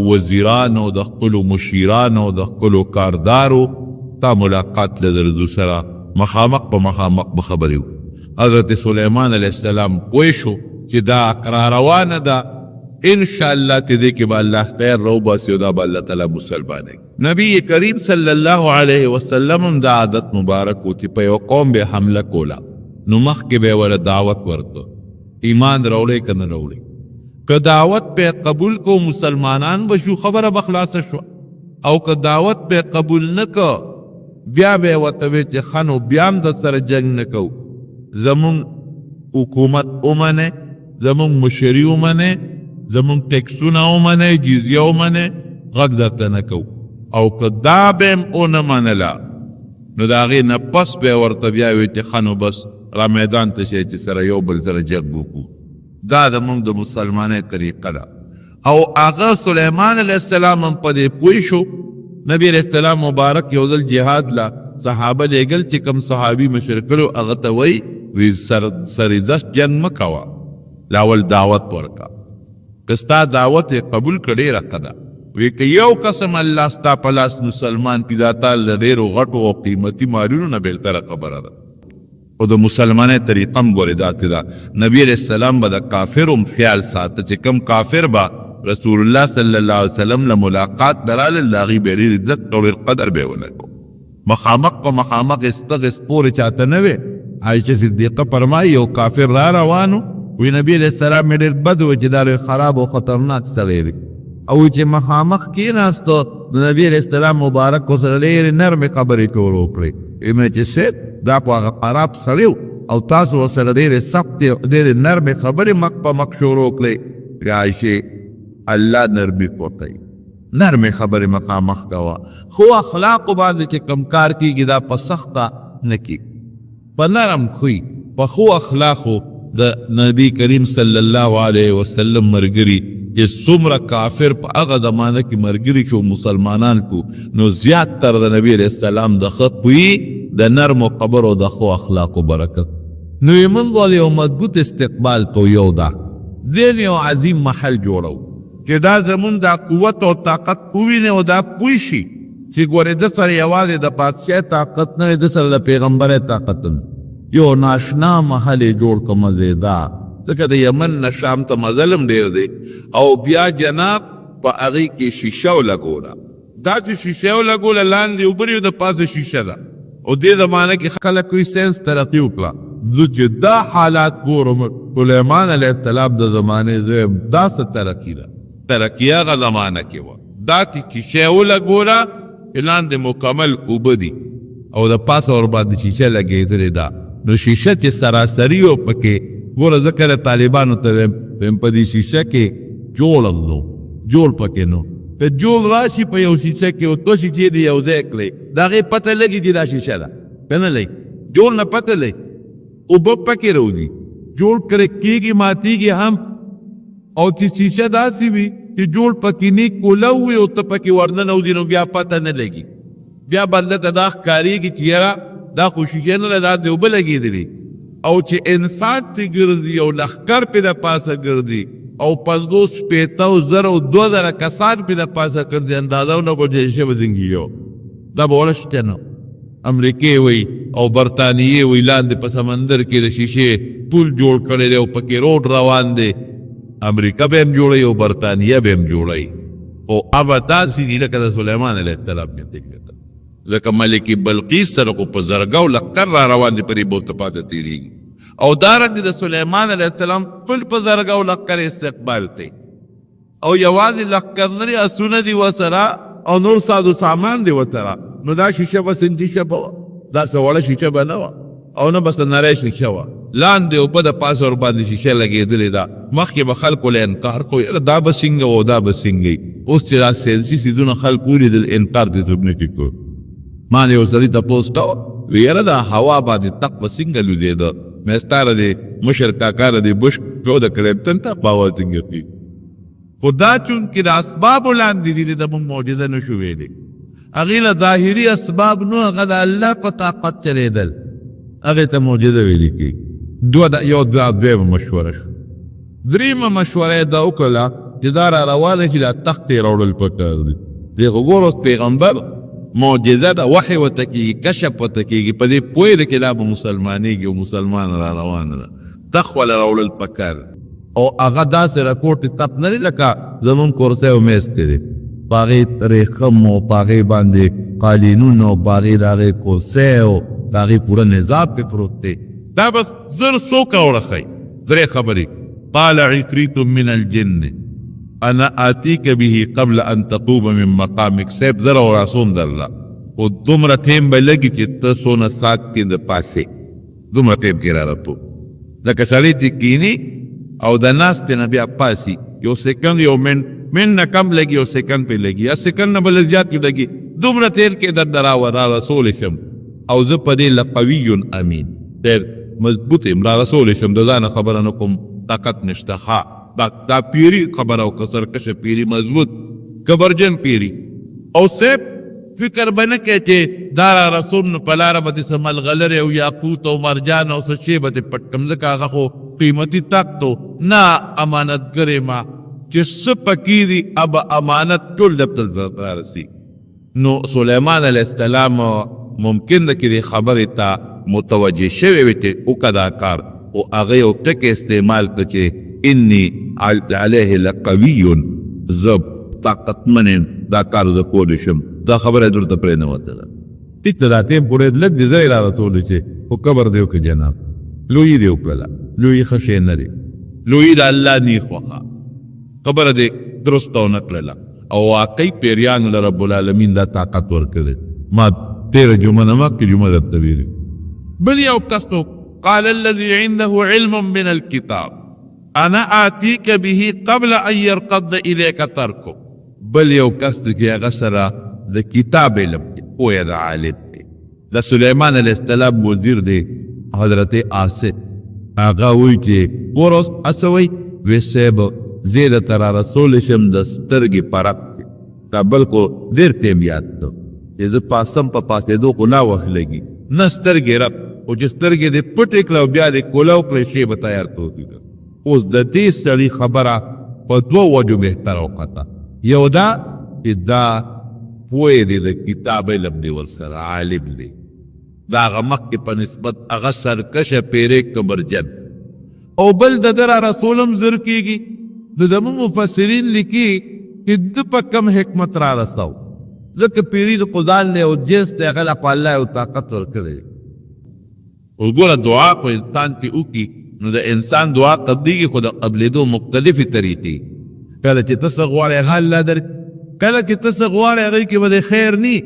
وزیرانو د خپلو مشیرانو د خپلو کاردارو تا ملاقات له درځو سره مخامخ په مخامخ به خبرې وو حضرت سلیمان علیه السلام پوه شو چې دا را روانه ده انشاءالله چې دې کې به الله خیر راوباسي او دا به الله تعالی مسلمانوي نبی کریم صلی الله علیه وسلم هم دا عادت مبارک و چې په یو قوم به حمله کوله نو مخکې به یې ورته دعوت ورکړه ایمان راوړی که نه راوړی که دعوت په قبول کو مسلمانان به شو خبره به خلاصه شوه او که دعوت په قبول نه که بیا به یې ورته وی چې ښه نو بیا هم در سره جنګ نه کوو زمونږ حکومت ومنئ زمونږ مشري ومنئ زمونږ ټیکسونه ومنئ جزیه ومنئ غږ درته نه کوو او که دا به هم ونه منله نو د هغې نه پس به یې ورته بیا وی چې ښه نو بس را میدان ته شئ چې سره یو بل سره جنګ وکړو دا زمونږ د مسلمانۍ طریقه ده او هغه سلیمان علیه السلام هم په دې پوه شو نبی علیه السلام مبارک یو ځل جهاد له صحابه لېږل چې کوم صحابي مشر کړو هغه ته وایي سرزش جنګ مه کوه لاول دعوت ورکړه که ستا دعوت یې قبول کړه ډېره ښه ده وی که یو قسم الله ستا په لاس مسلمان کړي دا تا له ډېرو غټو او قیمتي مالونو نه بهتره خبره ده او د مسلمانۍ طریقه هم ګورې داسې ده نبي علیه السلام به د کافر هم خیال ساته چې کوم کافر به رسول الله صلی الله علیه وسلم له ملاقات دراله د هغې به ډېر عزت او ډېر قدر به یې ولګو مخامخ په مخامخ استغس پورې چاته نه وې عایشه صدیقه فرمایي یو کافر را روانو وی نبی علیه السلام مې ډېر بد و چې دا ډېر خراب او خطرناک سړی دی او چې مخامخ کېناستو د نبی علیه السلام مبارک ورسره ډېرې نرمې خبرې کول وکړې ویې چې سید دا په هغه خراب سړی او تاسو ورسره ډېرې سختې ډېرې نرمې خبرې مخ په مخ شروع کړې عایشې الله نرمي کوي نرمې خبرې مخامخ کوه خو اخلاقو باندې چې کم کار کېږي دا په سخته نه کېږي په نرم خوی په خو اخلاقو د نبی کریم صلی الله علیه وسلم مرګري چې څومره کافر په هغه زمانه کې مرګري شو مسلمانان کو نو زیات تر د نبی علیه السلام د ښه خوی د نرمو خبرو د ښو اخلاقو برکت نو یې موږ یو مضبوط استقبال کو یو دا دین یو عظیم محل جوړو چې دا زمون دا قوت او طاقت وویني او دا پوه شي چې ګورې د سره یوازې د بادشاه طاقت نه د سره د پیغمبر طاقت نه یو ناشنا محل جوړ که مزیدار ځکه د یمن نه شام ته مزل هم ډېر دی او بیا جناب په هغې کې شیشه ولګوله داسې شیشه ولګوله لاندې اوبه د پاسه شیشه ده او دې زمانه کې خلک کوي ساینس ترقي وکړه زه چې دا حالات ګورم سلیمان علیه السلام د زمانې زه دا څه ترقي ده ترقي هغه زمانه کې وه داسې شیشه ولګوله لاندې مکمل اوبه دي او د پاسه ورباندې شیشه لګېدلې ده نو شیشه چې سراسري و پکې ګوره زه کله طالبانو ته ویم په دې شیشه کې جوړ نو جوړ پکې نو که جوړ راشي په یو شیشه کې او دوه شیشې دې یو ځای کړې د هغې پته لګي چې دا شیشه ده که نه لګي جوړ نه پته لګي اوبه پکې راوځي جوړ کړی کېږي ماتېږي هم او چې شیشه داسې وي چې جوړ پکې نه کوله وي او ته پکې ورننوځي نو بیا پته نه لګي بیا بنده ته دا ښکارېږي چې یاره دا خو شیشه نه ده دا دې اوبه لګېدلې او چې انسان ته ګرځي او لښکر پې د پاسه ګرځي او 50 شپېته زره او 2000 کسان پې د پاسه ګرځي اندازه ونه کړو چې شیشه به زنګېږي دا به ونه شته نو امریکې وایي او برطانیې وی لاندې په سمندر کې د شیشې پل جوړ کړی دی او پکې روډ روان دی. امریکا به هم جوړوي او برطانیه به هم جوړوي. او هغه داسې دي لکه د سلیمان علیه السلام نه. ځکه ملکې بلقیس سره خو په زرګو لښکر را روان دي پرې بولته پاته تېرېږي. او دارنګې د سلیمان علیه السلام ټول په زرګو لښکر استقبال کوي. او یوازې لښکر نه دي، اسونه دي ورسره او نور سازو سامان دی ورسره. نو دا شیشه به سنجي شپه وه، دا څه وړه شیشه به نه وه او نه به څه نری شیشه وه. لاندې اوبه د پاسه ورباندې شیشه لګېدلې ده. مخکې به خلکو له انکار کو، یاره دا به څنګه و دا به څنګه. اوس چې دا ساینسي څیزونه خلک ولیدل انکار دې څوک نه کړي. ما د یو سړي تپوس کوه، وی یاره دا هوا باندې تق به څنګه لوېده. مې ستا د مشر کاکا د بش پیو د کلمتن ته باور څنګه کړي. خو دا چونکې د اسبابو لاندې دي د موږ معجزه نه شو ویلی. هغې له ظاهري اسباب نو هغه د الله په طاقت چلېدل، هغې ته معجزه ویلي کېږي. یو دویمه مشوره شو. دریمه مشوره یې دا وکړله چې دا را روانه چې دا تخت یې راوړل پکار دي. دی خو ګوره اوس پیغمبر معجزه ده، وحی ورته کېږي، کشف ورته کېږي، په دې پوهېږي چې دا به مسلمانېږي او مسلمان را روانه ده. تخت وله راوړل پکار او هغه داسې راکوټ تپ نه دی لکه زمونږ کورسی او میز کې دی. په هغې ریخم او په هغې باندې قالینونه او په هغې د هغې کورسی او د هغې پوره نظام پې پروت دی. دا بس زر څوک اورخی. درې خبرې. قال عفریت من الجن انا آتیک به قبل ان تقوم من مقامک. صاحب زر او راسون درله او دومره ټیم به لګي چې ته څونه ساعت کې د پاسې دومره ټیم کې را راتو. لکه سړی چې کیني او د ناستې نه بیا پاسي، یو سیکنډ یو منټ نه کم لګي، یو سیکنډ پې لګي، یا سیکنډ نه بل زیات کې لګي. دومره تیر کې در را رسولی شم او زه په دې لقوي امین، ډېر مضبوط یم، را رسولی شم، د ځانه خبره نه کوم، طاقت نشته. ښه دا پیري خبره او که سرکشه پیري، مضبوط کبرجن پیري. او صاحب فکر به نه کوې چې دا را رسول نو په لاره به دې څه ملغلرې او یاقوت او مرجان او څه شی به دې پټ کړم، ځکه هغه خو قیمتي تخت و. نه امانتګرې ما چې څه پکې دي ابه امانت ټول دفتر ته رسي. نو سلیمان علیه السلام ممکن ده چې دې خبرې ته متوجه شوی وي چې وکړه دا کار، او هغه یو ټکی استعمال کړه چې انی علیه لقوي، زه طاقتمن یم دا کار زه کولی شم. دا خبره یې درته پرې نه وتله. ټیک ته دا ټیم پورې لږ دې ځای را رسولی چې خو قبر دې وکړه جناب. لویي دې وکړله، لویي ښه شی نه دی، لویي د الله نی خوښه خبره دې درسته ونه کړله. او واقعي پیریانو له رب العالمین دا طاقت ورکړی. ما تېره جمعه نه مخکې جمعه درته ویلي. بل یو کس نو قال الذي عنده علم من الكتاب انا آتيك به قبل ان يرقد اليك تركه. بل یو کس چې هغه سره د کتاب علم پوهه د عالم دی. د سلیمان علیه السلام وزیر دی حضرت آصف. هغه وایي چې ګوره اوس هڅه وایي وی صاحب زه درته را رسولی شم د سترګې پرک کې. دا بل خو ډېر ټیم یاد ده چې زه پاسم په پاسېدو خو لا وخت لګي نه سترګې رب، او چې سترګې دې پټې کړه او بیا دې کولاو کړې شی به تیار توتي ده. اوس د دې سړي خبره په دوه وجو بهتره وکړه. یو دا چې دا پوهې دی د کتاب علم دی ورسره عالم دی، دا هغه مخکې په نسبت هغه سرکشه پیری کبرجن. او بل د ده را رسولم زر کېږي. نو زموږ مفسرین لیکي چې ده په کم حکمت را رسو، ځکه پیري د قدال دی او جنس دی، هغه له په الله یو طاقت ورکړی. اوس ګوره دعا په انسان کې وکړي نو د انسان دعا قبلېږي، خو د قبلېدو مختلفې طریقې. کله چې ته څه غواړې هغه الله درکړي، کله چې ته څه غواړې هغې کې به د خیر نی،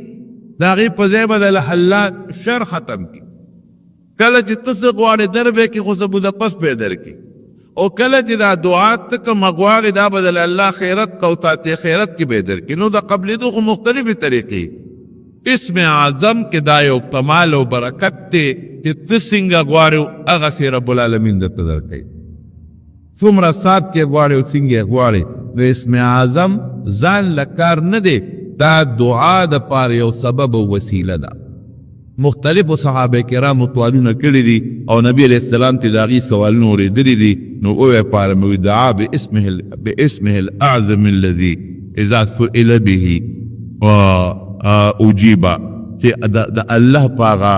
د هغې په ځای به د الله شر ختم کړي. کله چې ته څه غواړې در به یې کړي، خو څه موده پس به یې درکړي. او کله چې دا دعا ته کومه غواړې دا به د الله خیرت او تاته خیرت کې به یې درکړي. نو د قبلېدو خو مختلفې طریقې. اسم اعظم کې دا یو کمال او برکت دی چې ته څنګه غواړې هغسې رب العالمین درته درکوي. څومره ساعت کې غواړې او څنګه یې غواړې. نو اسم اعظم ځان له کار نه دی، دا دعا دپاره یو سبب او وسیله ده. مختلفو صحابه کرامو سوالونه کړي دي او نبی علیہ السلام ته د هغې سوالونه اورېدلي دي. نو وویې پاره مې دعا باسمه الاعظم الذي اذا سئل به اجیبه، چې د الله په هغه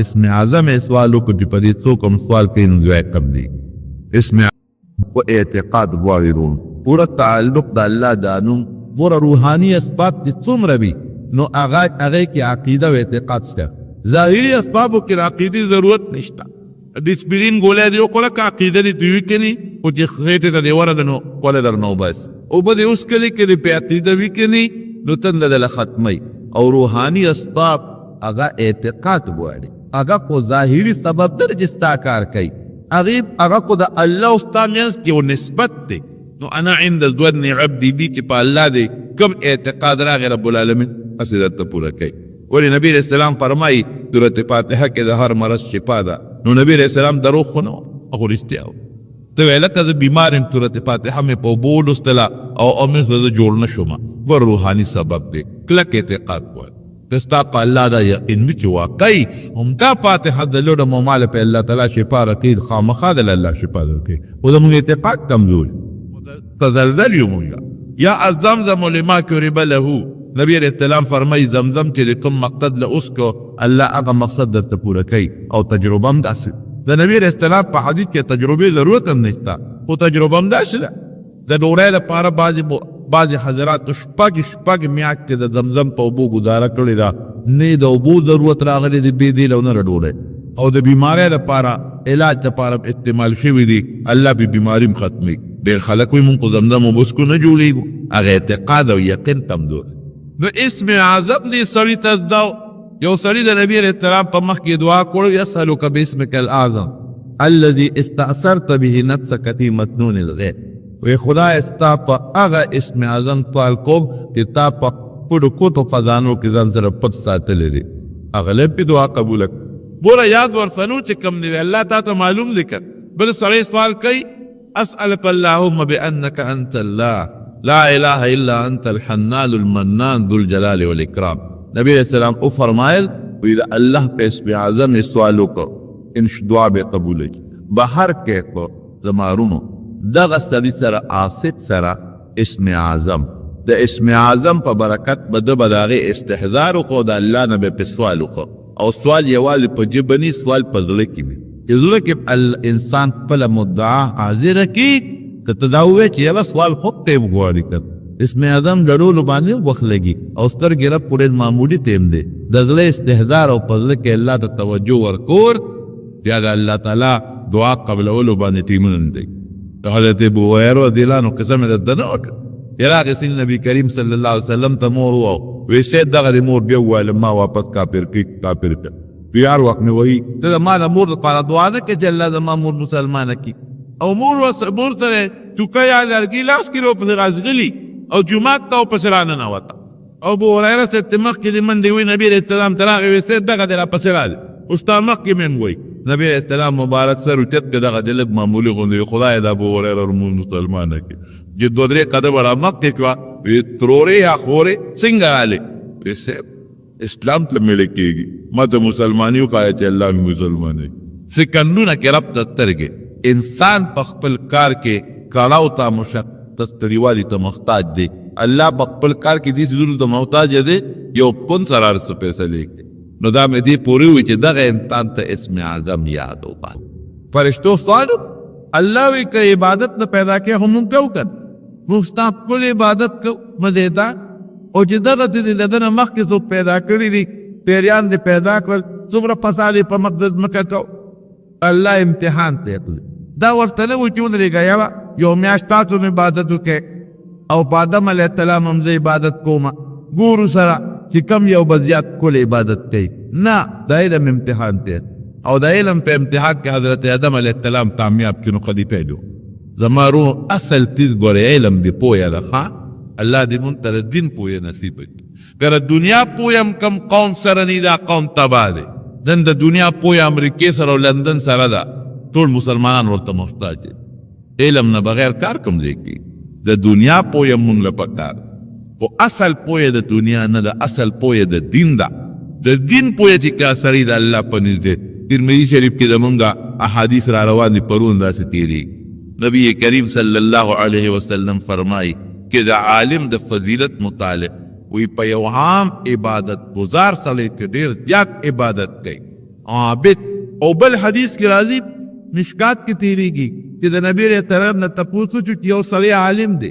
اسم اعظم سوالو کو چې په دې څوک هم سوال کوي نو دوی کم دی اسم و اعتقاد غواړي پورا تعلق د الله دانو پورا روحانی اسباب دي څومره وي نو هغه کې عقیده او اعتقاد شته ظاهري اسبابو کې عقیدې ضرورت نشته د سپرین ګولې دی او کوله عقیده دي دوی کني او چې خېټه ته دی ورته نو کوله درنو بس او به اوس کله کې د عقیده وی کني نو تند د ختمي او روحانی اسباب هغه اعتقاد غواړي هغه کو ظاهري سبب درجستا کار کوي هغه کو د الله استامینس کې نسبت دی نو انا عند ظن عبدي دي چې په الله دی کوم اعتقاد راغی رب العالمین اسدت پورا کوي ولی نبی علیہ السلام فرمایي سورۃ فاتحه کې د هر مرض شفا ده نو نبی علیہ السلام دروغ خو نه او رښتیا ته ویل کزه بیمار ام سورۃ فاتحه مې په بول استلا او امه زه جوړ نشم ور روحاني سبب دی کلک اعتقاد وای تستا الله دا یقین می چې واقعي هم دا فاتحه د لوړ مال په الله تعالی شفا رقید خامخا د الله شفا درکې او زموږ اعتقاد کمزور تزلزل یومیا یا الزمزم لما کرب له نبی علیہ السلام فرمای زمزم چې کوم مقصد له اوس کو الله هغه مقصد درته پوره کوي او تجربه هم داسې د نبی علیہ السلام په حدیث کې تجربه ضرورت هم نشته او تجربه هم داسې ده د ډوړې لپاره بعضې حضرات شپږ میاشتې د زمزم په اوبو ګزاره کړې ده نه د اوبو ضرورت راغلی د بې دې لونه ډوړې او د بیمارۍ لپاره علاج لپاره استعمال شوي دي الله به بیماری ختمي ډېر خلک وایي مونږ خو زمزم اوبه څکو نه جوړېږو هغه اعتقاد او یقین کمزور نو اسم اعظم دی سړي ته زده یو سړي د نبي علیه السلام په مخ کې دعا کړو یسألک باسمک الاعظم الذي استأثرت به نفسك في مکنون الغیب وی خدای ستا په هغه اسم اعظم سوال کوم چې تا په پټو کوټو خزانو کې ځان سره پټ ساتلی دی هغه لپې دعا قبوله بوله یاد ورسنو چې کم دی الله تا ته معلوم دی که بل سړی سوال کوي اسألك اللهم بأنك أنت الله لا إله إلا أنت الحنان المنان ذو الجلال والإكرام نبی علیہ السلام او فرمایل وی دا الله په اسم اعظم سوالو کو ان دعا به قبول کی بهر کې کو زمارونو دغه سړي سره عاصد سره اسم اعظم د اسم اعظم په برکت بده بداغه استحضار کو د الله نه به سوالو کو او سوال یوازې په جبني سوال په زړه کې وي زړه کې الانسان په مدعا حاضر کی کته دا وې چې یو سوال خود ته وګوري کړ اسم اعظم ډړول باندې وخت لګي او سترګې رب پورې معمولی تیم دی دغه استحضار او پزله کې الله ته توجه ورکور یا الله تعالی دعا قبل اول باندې تیمون دی حضرت ابو هريره رضی الله عنه قسم د دنوک یراغ سین نبی کریم صلی الله علیه وسلم ته مور وو وی شه دغه مور بیا ویل ما واپس کافر پیار وخت نه وی ته ما د مور لپاره دعا نه کې چې الله زما مور مسلمانه کی او مور سره چوکا یا لرګي لاس کیلو په غازغلی او جمعه ته په سرانه نه وتا او ابو هريره ست مخ کې من دی وی نبی علیہ السلام تراغه وی شه دغه د په سرانه استاد مخ کې من وی نبی علیہ السلام مبارک سره چت دغه د لګ معمولی غوندي خدای د ابو هريره مسلمانه کی چې دوه درې قدم ولا مخ کې کوا وی تروري یا خوري څنګه आले ویسه اسلام ته ملکیږي ماته مسلمانیو کای چې الله مسلمان دی سکندونه کې رب ترګه انسان په خپل کار کې کالاو ته مشقت تریوالي ته محتاج دی الله په خپل کار کې دې ضرورت ته محتاج دی یو پون سره رس پیسې لیکي نو دا مې دې پوری وي چې دغه انسان ته اسم اعظم یاد وکړ فرشتو سوالو الله وی که عبادت نه پیدا کې هم کو کړ مستحب کل عبادت کو مزیدار او چې دغه دې دنه مخ کې څو پیدا کړی دي پیریان دې پیدا کړ څومره فساد په مقصد مکه کو الله امتحان ته کړ دا ورته نه و چې ونرګا یو میاشت تاسو عبادت وکړه او آدم علیه السلام هم عبادت کوما ګورو سره چې کم یو بزیات کول عبادت کوي نه دا علم امتحان ته او دا علم په امتحان کې حضرت آدم علیه السلام کامیاب کینو خدي پیدو زمارو اصل تیز ګورې علم دی پویا ده ها الله دې مونږ ته دین پویا نصیب کړي ګره دنیا پویم کم قوم سره نه دا قوم تباه دی دن د دنیا پویا امریکای سره او لندن سره ده ټول مسلمانان ورته محتاج دي علم نه بغیر کار کوم دی کی د دنیا پویا مونږ له پکار او اصل پویا د دنیا نه ده اصل پویا د دین ده د دین پویا چې کا سړی د الله په نږدې ترمذی شریف کې زمونږه احادیث را روان دي پرون داسې تیری نبی کریم صلی الله علیه وسلم فرمای کہ دا عالم دا فضیلت مطالع وی په یو عام عبادت گزار سړی کې ډېر زیات عبادت کوي عابد. او بل حدیث کې راځي مشکات کې تیریږي چې د نبی علیه السلام نه تپوس وشو چې یو سړی عالم دی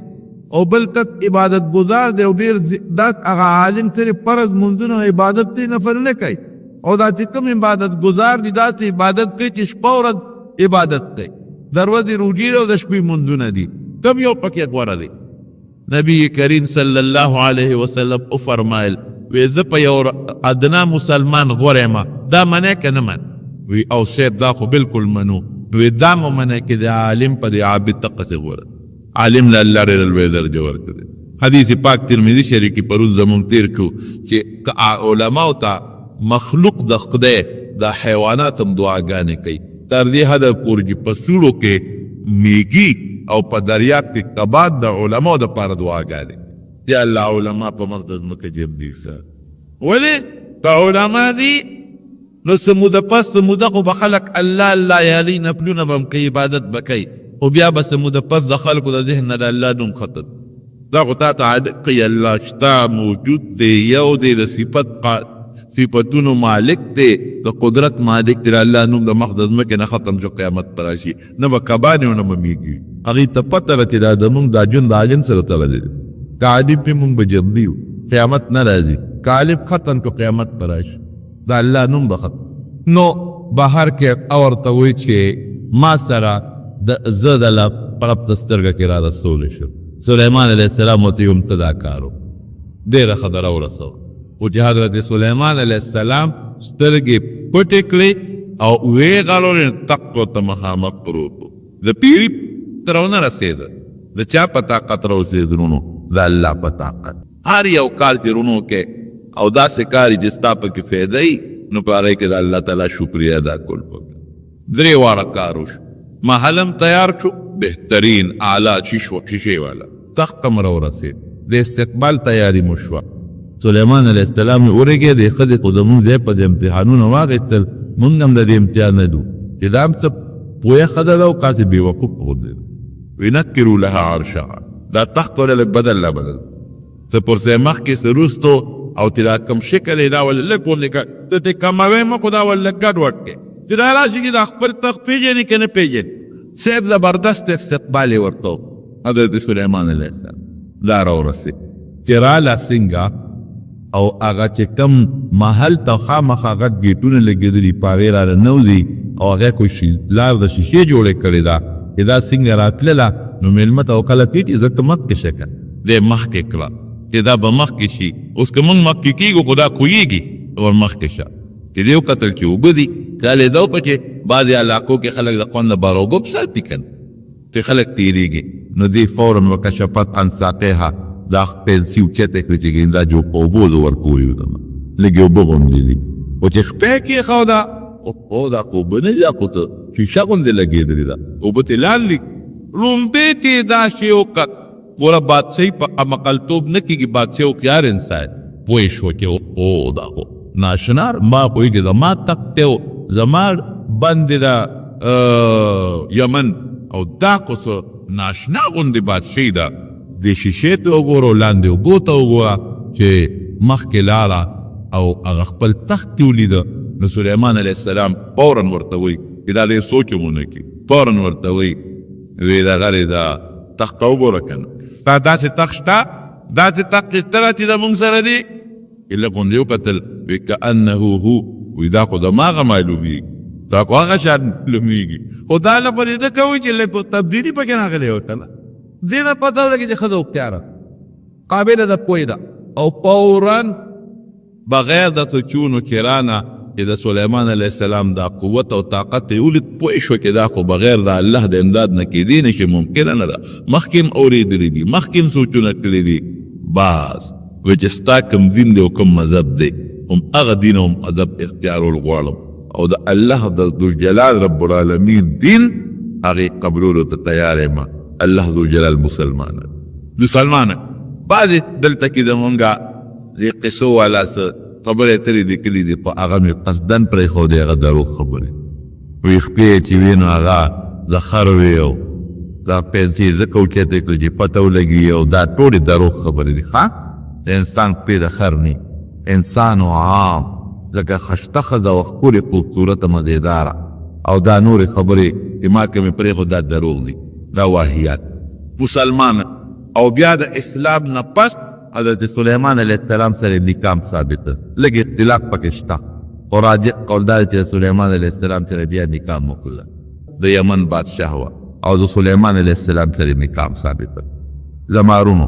او بل کس عبادت گزار دی او ډېر دا هغه عالم صرف فرض منځونه عبادت دی نفل نه کوي او دا چې کوم عبادت گزار دی داسې عبادت کوي چې شپه ورځ عبادت کوي د ورځې روژې او د شپې منځونه دي کوم یو پکې غوره دی؟ نبی کریم صلی الله علیه وسلم او فرمایل وی زه په یو ادنا مسلمان غوره یم دا منې که نه من؟ وی او شیب دا خو بالکل منو. وی دا مو منې چې د عالم په د عابد تقسې غوره عالم له الله ډېر لوی درجه ورکړي. حدیث پاک ترمذي شریف کې پروز زمونږ تیر کړو چې علماو ته مخلوق د خدای د حیوانات هم دعاګانې کوي تر دې حده پورې چې په سوړو کې میږي او په دریاب کې کباد د علماو دپاره دعاګانې. یا الله علما په مخ د ځمکه جیب دي سر ولې که علما دي نو څه موده پس څه موده خو به خلک الله الله یالي نفلونه به هم کوي عبادت به کوي خو بیا به څه موده پس د خلکو د ذهن نه د الله نوم ختم. دا خو تا ته عادت کوي الله شته موجود دی یو دی د صفتونو مالک دی د قدرت مالک دی الله نوم د مخ د ځمکې نه ختم شو قیامت ته راشي نه به کبانې او نه به میږي هغې ته پته ده چې دا زمونږ دا ژوند د عالم سره تړلی دی که عالم پې مونږ به ژوندي یو قیامت نه راځي که عالم ختم کو قیامت به راشي د الله نوم به ختم. نو بهر کې ورته وایي چې ما سره زه د الله پرب ته سترګه کې را رسولی شو. سلیمان علیه السلام ورته یو ته دا کار و ډېره خبره ورسوه و چې حضرت سلیمان علیه السلام سترګې پټې کړې او ویې غلولې تخت ورته مخامخ پروت و د پیري ته راونه رسېده د چا په طاقت راوسېد رونو د الله په طاقت. هر یو کار چې رونو کې او داسې کار چې ستا پکې فایده وي نو په هغې کې د الله تعالی شکریه ادا کول پکار. 3 واړه کار وشو محل هم تیار شو بهترین اعلی شیشې والا تخت هم راورسېد د استقبال تیاري مو شوه. سلیمان علیه السلام ورګې د ښځې خو زمونږ ځای په د امتحانونو واخېستل مونږ هم د دې امتحان نه دو چې دا هم څه پوهه ښځه ده او کاسې بېوقوف غوندې ده. ونکرو لها عرشها دا تخت ولې لږ بدل لا بدل څه پر ځای مخکې څه وروستو او چې دا کوم شکل یې دا ولې لږ غوندې کړ ته ترې کموې مه خو دا ولې لږ ګډوډ کړې چې دا راشي چې دا خپل تخت پېژني که نه پېژني. صاحب زبردست استقبال یې ورته حضرت سلیمان علیه السلام دا راورسېد چې راله څنګه او هغه چې کم محل ته خامخا غټ ګیټونه لګېدلي په هغې را ننوځي او هغه کوئی لار د شیشې جوړې کړې ده چې دا څنګه راتلله نو مېلمه ته وکله کوي چې زه ته مخکې شه که دی مخکې کړه چې دا به مخکې شي. اوس که موږ مخکې کېږو خو دا کویږي ور مخکې شه چې دی وکتل چې اوبه دي کالی دا وکړه چې بعضې علاقو کې خلک د خوند لپاره اوبه په ساتي که نه چې خلک تېرېږي نو دی فورا وکشفت عن ساقیها دا پنسي اوچته کړي چې دا جو په اوبو د ورپورې ودمه لږې اوبه غوندې دي خو چې خپې کېښوده او دا خو اوبه نه دي دا خو ته شیشه غوندې لګېدلې ده اوبه ترې لاندې لومبې کې دا شی وکړ ګوره بادشاهي په عمقلتوب نه کېږي بادشاهي هوښیار انسان پوه شو چې او دا خو ناشنا ما پوهېږي زما تخت دی زما بندې ده یمن او دا خو څه ناشنا غوندې بادشاهي ده د شیشې ته وګوره لاندې اوبو ته وګوره چې مخکې لاړه او هغه خپل تخت کې ولیده نو سلیمان علیه السلام فورا ورته وایي چې دا ډېر سوچ هم ونه کړي فورا ورته وایي وی دغه دا تخت ته وګوره که نه ستا داسې تخت شته داسې تخت چې ته چې زمونږ سره دی لږ غوندې وکتل وی کانه هو وی دا خو دماغه معلومېږي دا خو هغه شان معلومېږي خو دا لپاره ده کوي چې لږ تبدیلي پکې راغلی وه که نه دې نه پته لګي چې ښځه هوښیاره قابله ده پوه ده او فورا بغیر د سوچونو کې رانه چې د سلیمان علیه السلام دا قوت او طاقت یې ولید پوه شوه چې دا خو بغیر د الله د امداد نه کېدی نه شي ممکنه نه ده مخکې هم اورېدلي دي مخکې هم سوچونه کړي دي باز وایي چې ستا کوم دین دی او کوم مذهب دی هم هغه دین او مذهب اختیارول غواړم او د الله د ذوالجلال رب العالمین دین هغې قبلولو ته تیار یم الله ذوالجلال مسلمانه بعضې دلته کې زمونږه د قصو والا څه خبرې ترې لیکلي دي په هغه مې قصدن پرېښودې هغه دروغ خبرې وایي خپې چې وي نو هغه زخر وي او دا پنسې ځکه اوچتې کړي چې پته ولګي او دا ټولې دروغ خبرې دي ښه د انسان پیر خرنی انسان و عام ځکه خشته ښځه او ښکلې خوبصورته مزېداره او دا نورې خبرې چې ما که مې پرېښود دا دروغ دي دا واهیات مسلمان او بیا د اسلام نه پس حضرت سلیمان علیه السلام سره نکام ثابته لږ اختلاف پکې شته خو راجع قول دا دی چې سلیمان علیه السلام سره بیا نکام وکړله د یمن بادشاه وه او د سلیمان علیه السلام سره نکام ثابته زمارونو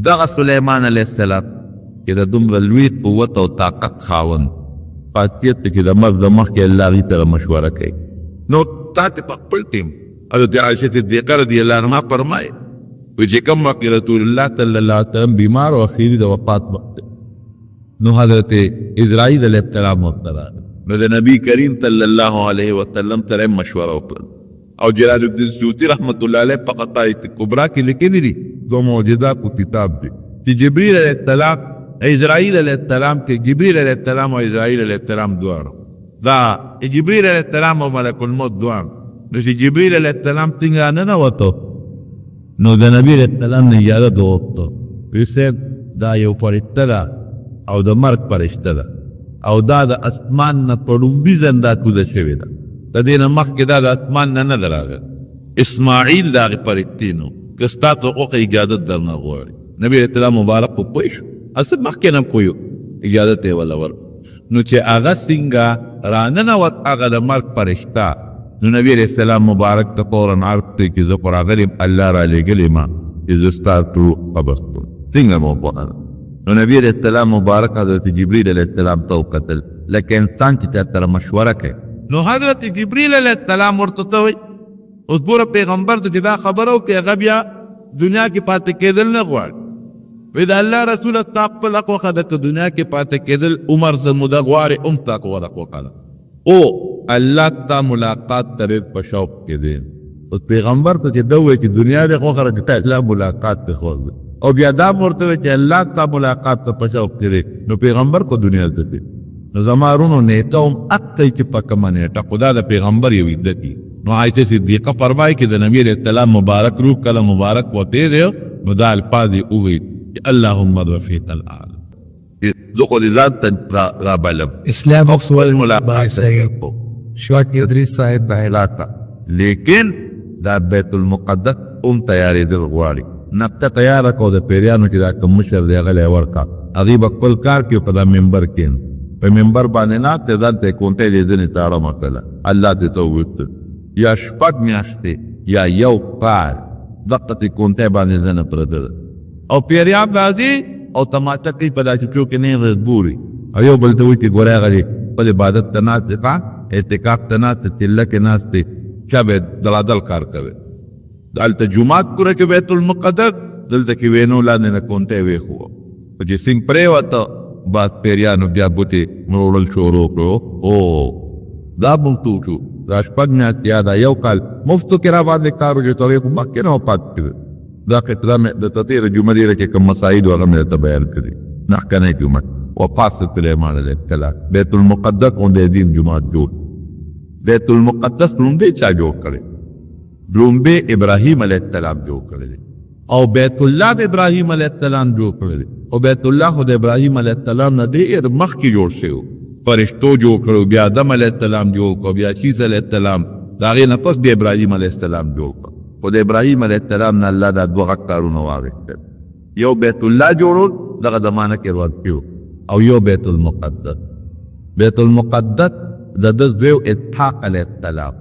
دغه سلیمان علیه السلام چې د دومره لوی قوت او طاقت خاوند فاتحیت کې د مرګ د مخکې الله هغې ته مشوره کوي نو تا ته په خپل ټیم حضرت عایشه صدیقه رضی الله عنها فرمایي وی چې کوم وخت رسول الله صلی الله علیه وسلم بیمار او اخیری د وفات وخت نو حضرت اسرائیل علیه السلام ورته نو د نبی کریم صلی الله علیه وسلم سره مشوره وکړه او جلال الدین سیوطي رحمت الله علیه په قطایف کبرا کې لیکلي دي دو معجزات کو کتاب دی چې جبرئیل علیه السلام اسرائیل علیه السلام کې جبرئیل علیه السلام او اسرائیل علیه السلام دواړه دا جبرئیل علیه السلام او ملک الموت دواړه نو چې جبرئیل علیه السلام څنګه ننوته نو د نبی علیه السلام نه اجازه وغوښته ویل صاحب دا یو فرشته ده او د مرګ فرشته ده او دا د اسمان نه په لومړي ځل دا کوزه شوې ده د دې نه مخکې دا د اسمان نه ده راغلی اسماعیل د هغې فرشتې نو که ستا حقوق اجازت درنه غواړي نبی علیه السلام مبارک خو پوه شو اصل مخکې نه پوه یو اجازت یې وله ورکړه نو چې هغه څنګه راننوت هغه د مرګ فرشته نو نبی علیہ السلام مبارک ته فوراً عرض ته چې زه خو راغلم الله را لېږلی ما چې زه ستا ټول قبر کړم څنګه مو وپوهله نو نبی علیہ السلام مبارک حضرت جبریل علیہ السلام ته وکتل لکه انسان چې چا سره مشوره کوي نو حضرت جبریل علیہ السلام ورته ته وایي اوس ګوره پیغمبر ته چې دا خبره وکړي هغه بیا دنیا کې پاتې کېدل نه غواړي وی د الله رسوله ستا خپل حق وښه که دنیا کې پاتې کېدل عمر زموده غواړي هم ستا کو ورق وکړه او الله تا ملاقات ته ډېر په شوق کې دی اوس پیغمبر ته چې ده ووایي چې دنیا دې خوښه چې تا الله ملاقات ته خوښ او بیا دا ورته وایي چې الله تا ملاقات ته په شوق کې دی نو پیغمبر کو دنیا ته دی نو زما وروڼو نیټه هم حق کوي چې په کومه نیټه خو دا د پیغمبر یو عزت دي نو عایشه صدیقه فرمایي چې د نبي علیه السلام مبارک روح کله مبارک وتی دی نو دا الفاظ یې ووایي چې اللهم رفیق الاعلی زه خو دې ځان ته رابلم اسلام اکسول ملاقات شواکی ادریس صاحب دا علاقه لیکن دا بیت المقدس تیارېدل غواړي نقطه تیاره کو د پیریانو چې دا کوم مشر دی هغه یې ورکړه هغوی به خپل کار کوي په دا ممبر کښېن په ممبر باندې ناست دی ځان ته یې کونټۍ د ځینې تاړمه کړله الله دې ته وویسته یا شپږ میاشتې یا یو کال دقسې کونټۍ باندې ځنه پرته ده او پیریان راځي او تماشه کوي په داسې څو کې نه ګوري او یو بل ته وایي چې ګوره هغه دی خپل عبادت ته ناست دی اعتکاف ته ناست تله کې ناست دی چا به دلادل کار کوي دلته جومات پوره کې بیت المقدس دلته کې وینو لاندې نه کونټۍ ویښو په چې سیند پرېوته بعد پیریانو بیا بوټې مړوړل شروع کړو او دا مونږ شو دا شپږ میاشتې یا دا یو کال مفتو کې را باندې کار وکړي ترې خو مخکې نه وفات کړي دا قطره مې د تېره جمعه ډېره کې کوم مسایل هغه مې درته بیان کړي مخکنی جومات وفات سلیمان علیه السلام بیت المقدس غوندې دین جومات جوړ بیت المقدس لومبه چا جوړ کړی لومبه ابراهیم علیه السلام جوړ کړی او بیت الله د ابراهیم علیه السلام جوړ کړی او بیت الله خو د ابراهیم علیه السلام نه ډېر مخکې جوړ شوی فرشتو جوړ کړو بیا آدم علیه السلام جوړ کړو بیا عیسی علیه السلام د هغې نه پس د ابراهیم علیه السلام جوړ کړو خو د ابراهیم علیه السلام نه الله دا دوه غټ کارونه واخېستل یو بیت الله جوړول دغه زمانه کې روان شو او یو بیت المقدس د ده زوی اسحاق علیه السلام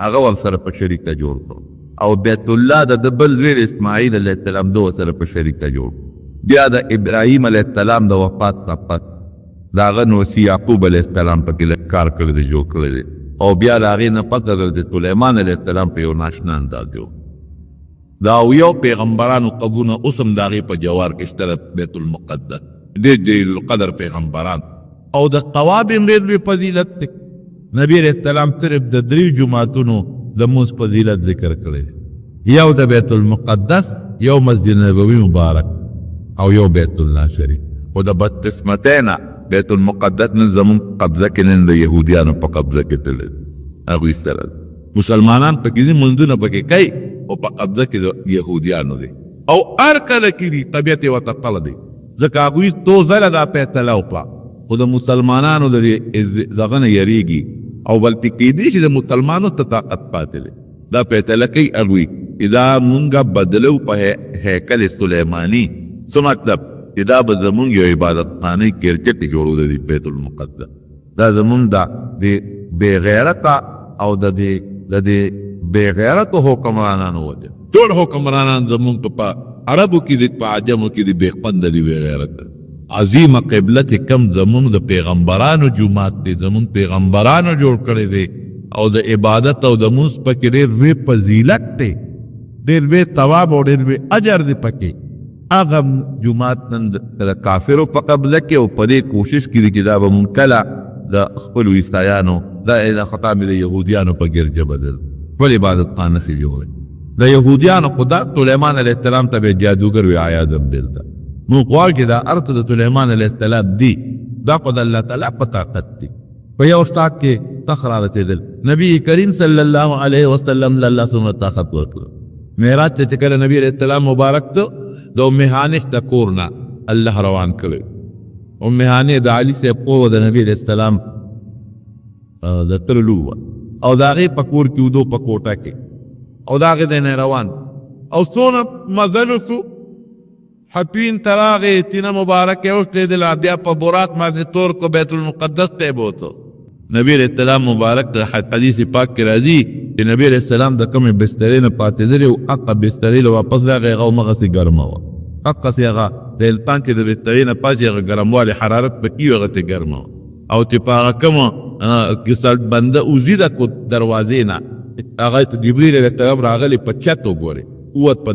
هغه ورسره په شریکه جوړ کړو او بیت الله د ده بل زوی اسماعیل علیه السلام ده ورسره په شریکه جوړ بیا د ابراهیم علیه السلام د وفات نه پس د هغه نوسي یعقوب علیه السلام پکې لږ کار کړی دی جوړ کړی دی او بیا د هغې نه پس د سلیمان علیه السلام په یو ناشنا انداز جوړ دا یو پیغمبرانو قبرونه اوس هم د هغې په جوار کې شته بیت المقدس ډېر جلیل القدر پیغمبران او د طواف هم ډېر لوی فضیلت دی نبی علیه السلام صرف د 3 جوماتونو د لمونځ فضیلت ذکر کړی دی یو د بیت المقدس یو مسجد نبوي مبارک او یو بیت الله شریف خو د بدقسمتۍ نه بیت المقدس نن زمونږ قبضه کې نن د یهودیانو په قبضه کې تللی هغوی سره مسلمانان پکې ځي لمونځونه پکې کوي او په قبضه کې د یهودیانو دی او هر کله کې دي طبیعت یې ورته خپله دی ځکه هغوی څو ځله دا فیصله وکړه خو د مسلمانانو د دغه نه یریږي او بلکې کیدی چې د مسلمانو ته طاقت پاتې دی دا فیصله کوي هغوی چې دا مونږه بدلو په هیکل سلیماني څه مطلب چې دا به زمونږ یو عبادتخانه کرکټ جوړو د بیت المقدس دا زمونږ د بې غیرته او د دې بې غیرتو حکمرانانو وجه ټول حکمرانان زمونږ په عربو کې دي په عجمو کې دي بې خونده دي بې غیرته عظیمه قبله چې کم زمونږ د پیغمبرانو جومات دی زمونږ پیغمبرانو جوړ کړی دی او د عبادت او د مونځ پکې ډېر لوی فضیلت دی ډېر لوی ثواب او ډېر لوی اجر دی پکې هغه جومات نن د کافرو په قبله کې او په دې کوشش کې دي چې دا به مونږ کله د خپلو عیسایانو دا خطا مې د یهودیانو په ګرجه بدل ټول عبادتخانه سي جوړ د یهودیانو خدا سلیمان علیه السلام ته به جادوګر وي عیاذ بالله نو غواړ کې دا ارث د سلیمان علیه السلام دی دا خو د الله تعالی په طاقت دی په یو استاد کې تخرا رسېدل نبی کریم صلی الله علیه وسلم الله سبحانه طاقت ورکړ معراج ته کله نبی علیه السلام مبارک ته د ام هانه د کورنا الله روان کړ ام هانه د علي سے په د نبی علیه السلام د ترلو او داغه پکور کې ودو پکوټه کې او داغه د نه روان او سونه مزل سو حپین تراغه تینا مبارک او ته د بیا په برات مازه تور کو بیت المقدس ته بوته نبی علیہ السلام مبارک د حدیث پاک کې راځي چې نبی علیہ السلام د کوم بسترې نه پاتې دی او اقا بسترې له واپس راغی او مغه سي ګرمه و اقا سي هغه د الپان کې د بسترې نه پاتې هغه ګرمواله حرارت پکې هغه ته ګرمه او ته پاغه کوم کیسل بنده اوزیده کو دروازې نه هغه جبرئیل علیہ السلام راغلی په چتو ګوري قوت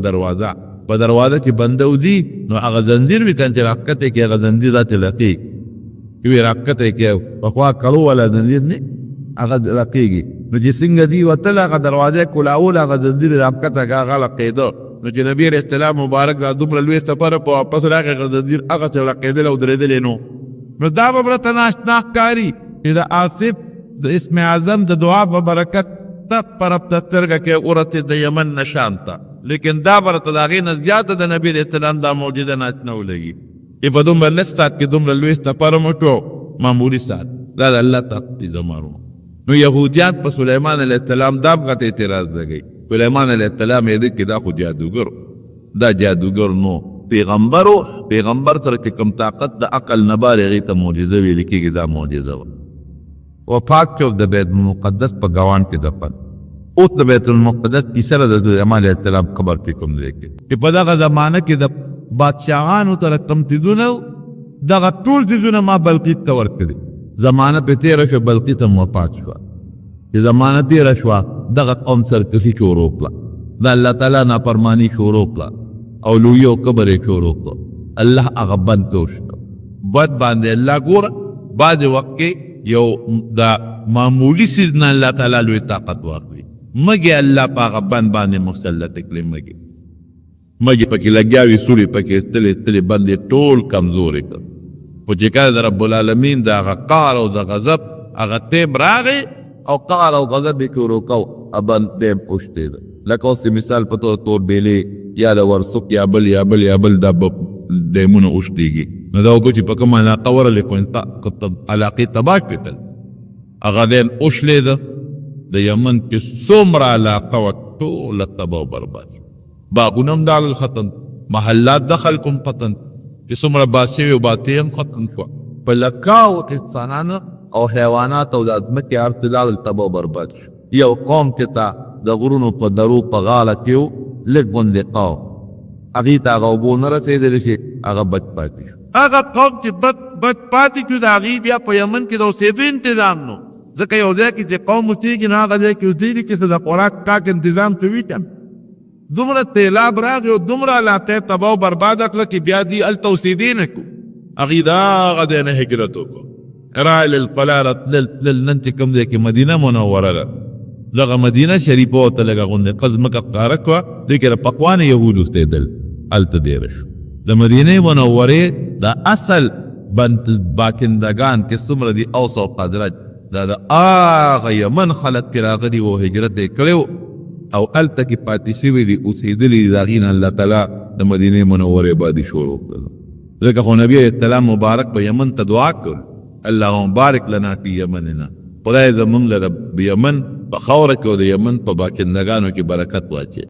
په دروازه کې بنده وزي نو هغه زنجیر وی کنه راکته کې هغه زنجیر ذات لقي وی راکته کې په خوا کړو ولا زنجیر نه هغه لقيږي نو چې څنګه دی وتل هغه دروازه کولاول هغه زنجیر راکته هغه لقيدو نو چې نبی رسول الله مبارک دا دومره لوی سفر په واپس راغی هغه زنجیر هغه ته لقيدل او درېدل نو دا به برته ناشنا کاری دا آصف د اسم اعظم د دعا په برکت تک پر ابتسترګه کې اورته د یمن نشانتا لیکن دا برته د هغې نه زیاته د نبی علیه السلام دا معجزه ناشنا ولګي په دومره لږ ساعت کې دومره لوی سفر مو وکړو معمولي ساعت دا د الله طاقت دی زمارو نو یهودیان په سلیمان علیه السلام دا بغت اعتراض لګي سلیمان علیه السلام یې کې دا خو جادوګر دا جادوګر نو پیغمبر سره چې کوم طاقت د عقل نه بالغ ته معجزه ویل کېږي دا معجزه و و پاک چوک د بیت المقدس په ګوان کې دفن اوس د بیت المقدس کی سره د سلیمان علیه السلام خبر ته کوم دی چې په دغه زمانه کې د بادشاهانو تر کم تیدونه دغه ټول تیدونه ما بلقیس ته ورکړي زمانه په تیر شو بلقیس هم وفات شو چې زمانه تیر شو دغه قوم سرکشي شروع کړه د الله تعالی نافرمانی شروع کړه او لوی او کبر شروع کړه الله هغه بند توش بد باندې الله ګور بعد وخت یو دا معمولی سیدنا الله تعالی لوی طاقت ورکړي مګي الله پاغه بند باندې مسلط کړي مګي پکې لګیاوي سوري پکې تل باندې ټول کمزوري کړ او چې کله رب العالمین دا قهر او د غضب هغه تیم راغی او قهر او غضب یې ورکو ابن تیم اوشته لکه اوس مثال په تور بیلې یا د ورسوک یا بل دا دیمونه اوشتېږي نو دا وګورئ چې په کومه علاقه ورلې علاقې تباه کړل هغه دین اوشلېده د یمن کې څومره علاقه وه ټوله تباه او برباد باغونه هم دال ختم محلات د خلکو هم ختم چې څومره باد شوي او باتې هم ختم شوه په لکاو انسانانو او حیوانات او د ځمکې هر څه لاړل تباه او برباد شو یو قوم چې ته د غرونو په درو په غاړه کې و لږ غوندې قوم هغې ته هغه اوبو نه رسېدلی چې هغه بد پاتې شو هغه قوم چې بد پاتې شو د هغې بیا په یمن کې د اوسېدو انتظام نو ځکه یو ځای کې چې قوم اوسېږي نو هغه ځای کې اوسېږي چې څه د خوراک کاک انتظام شوي کنه دومره تیلاب راغی او دومره علاقه تباه او برباده کړه چې بیا دې هلته اوسېدی نه کړو هغې د هغه ځای نه هجرت وکړو راغلل فلاره تلل نن چې کوم ځای کې مدینه منوره ده دغه مدینه شریفه ورته لږه غوندې ځمکه ښکاره کړه دې کې د پقوان یهود اوسېدل هلته ډېره شو د مدینې منورې د اصل باکندگان چې څومره دي اوس او خزرج دا د هغه یمن خلک چې راغلي وو هجرت یې کړی او هلته کې پاتې شوي دي اوسېدلي دي د هغې نه الله تعالی د مدینې منورې باندې شروع کړل ځکه خو نبی علیہ السلام مبارک په یمن ته دعا کړ اللهم بارک لنا فی یمننا خدای زمونږ لره یمن په خاوره کې او د یمن په باکندګانو کې برکت واچوي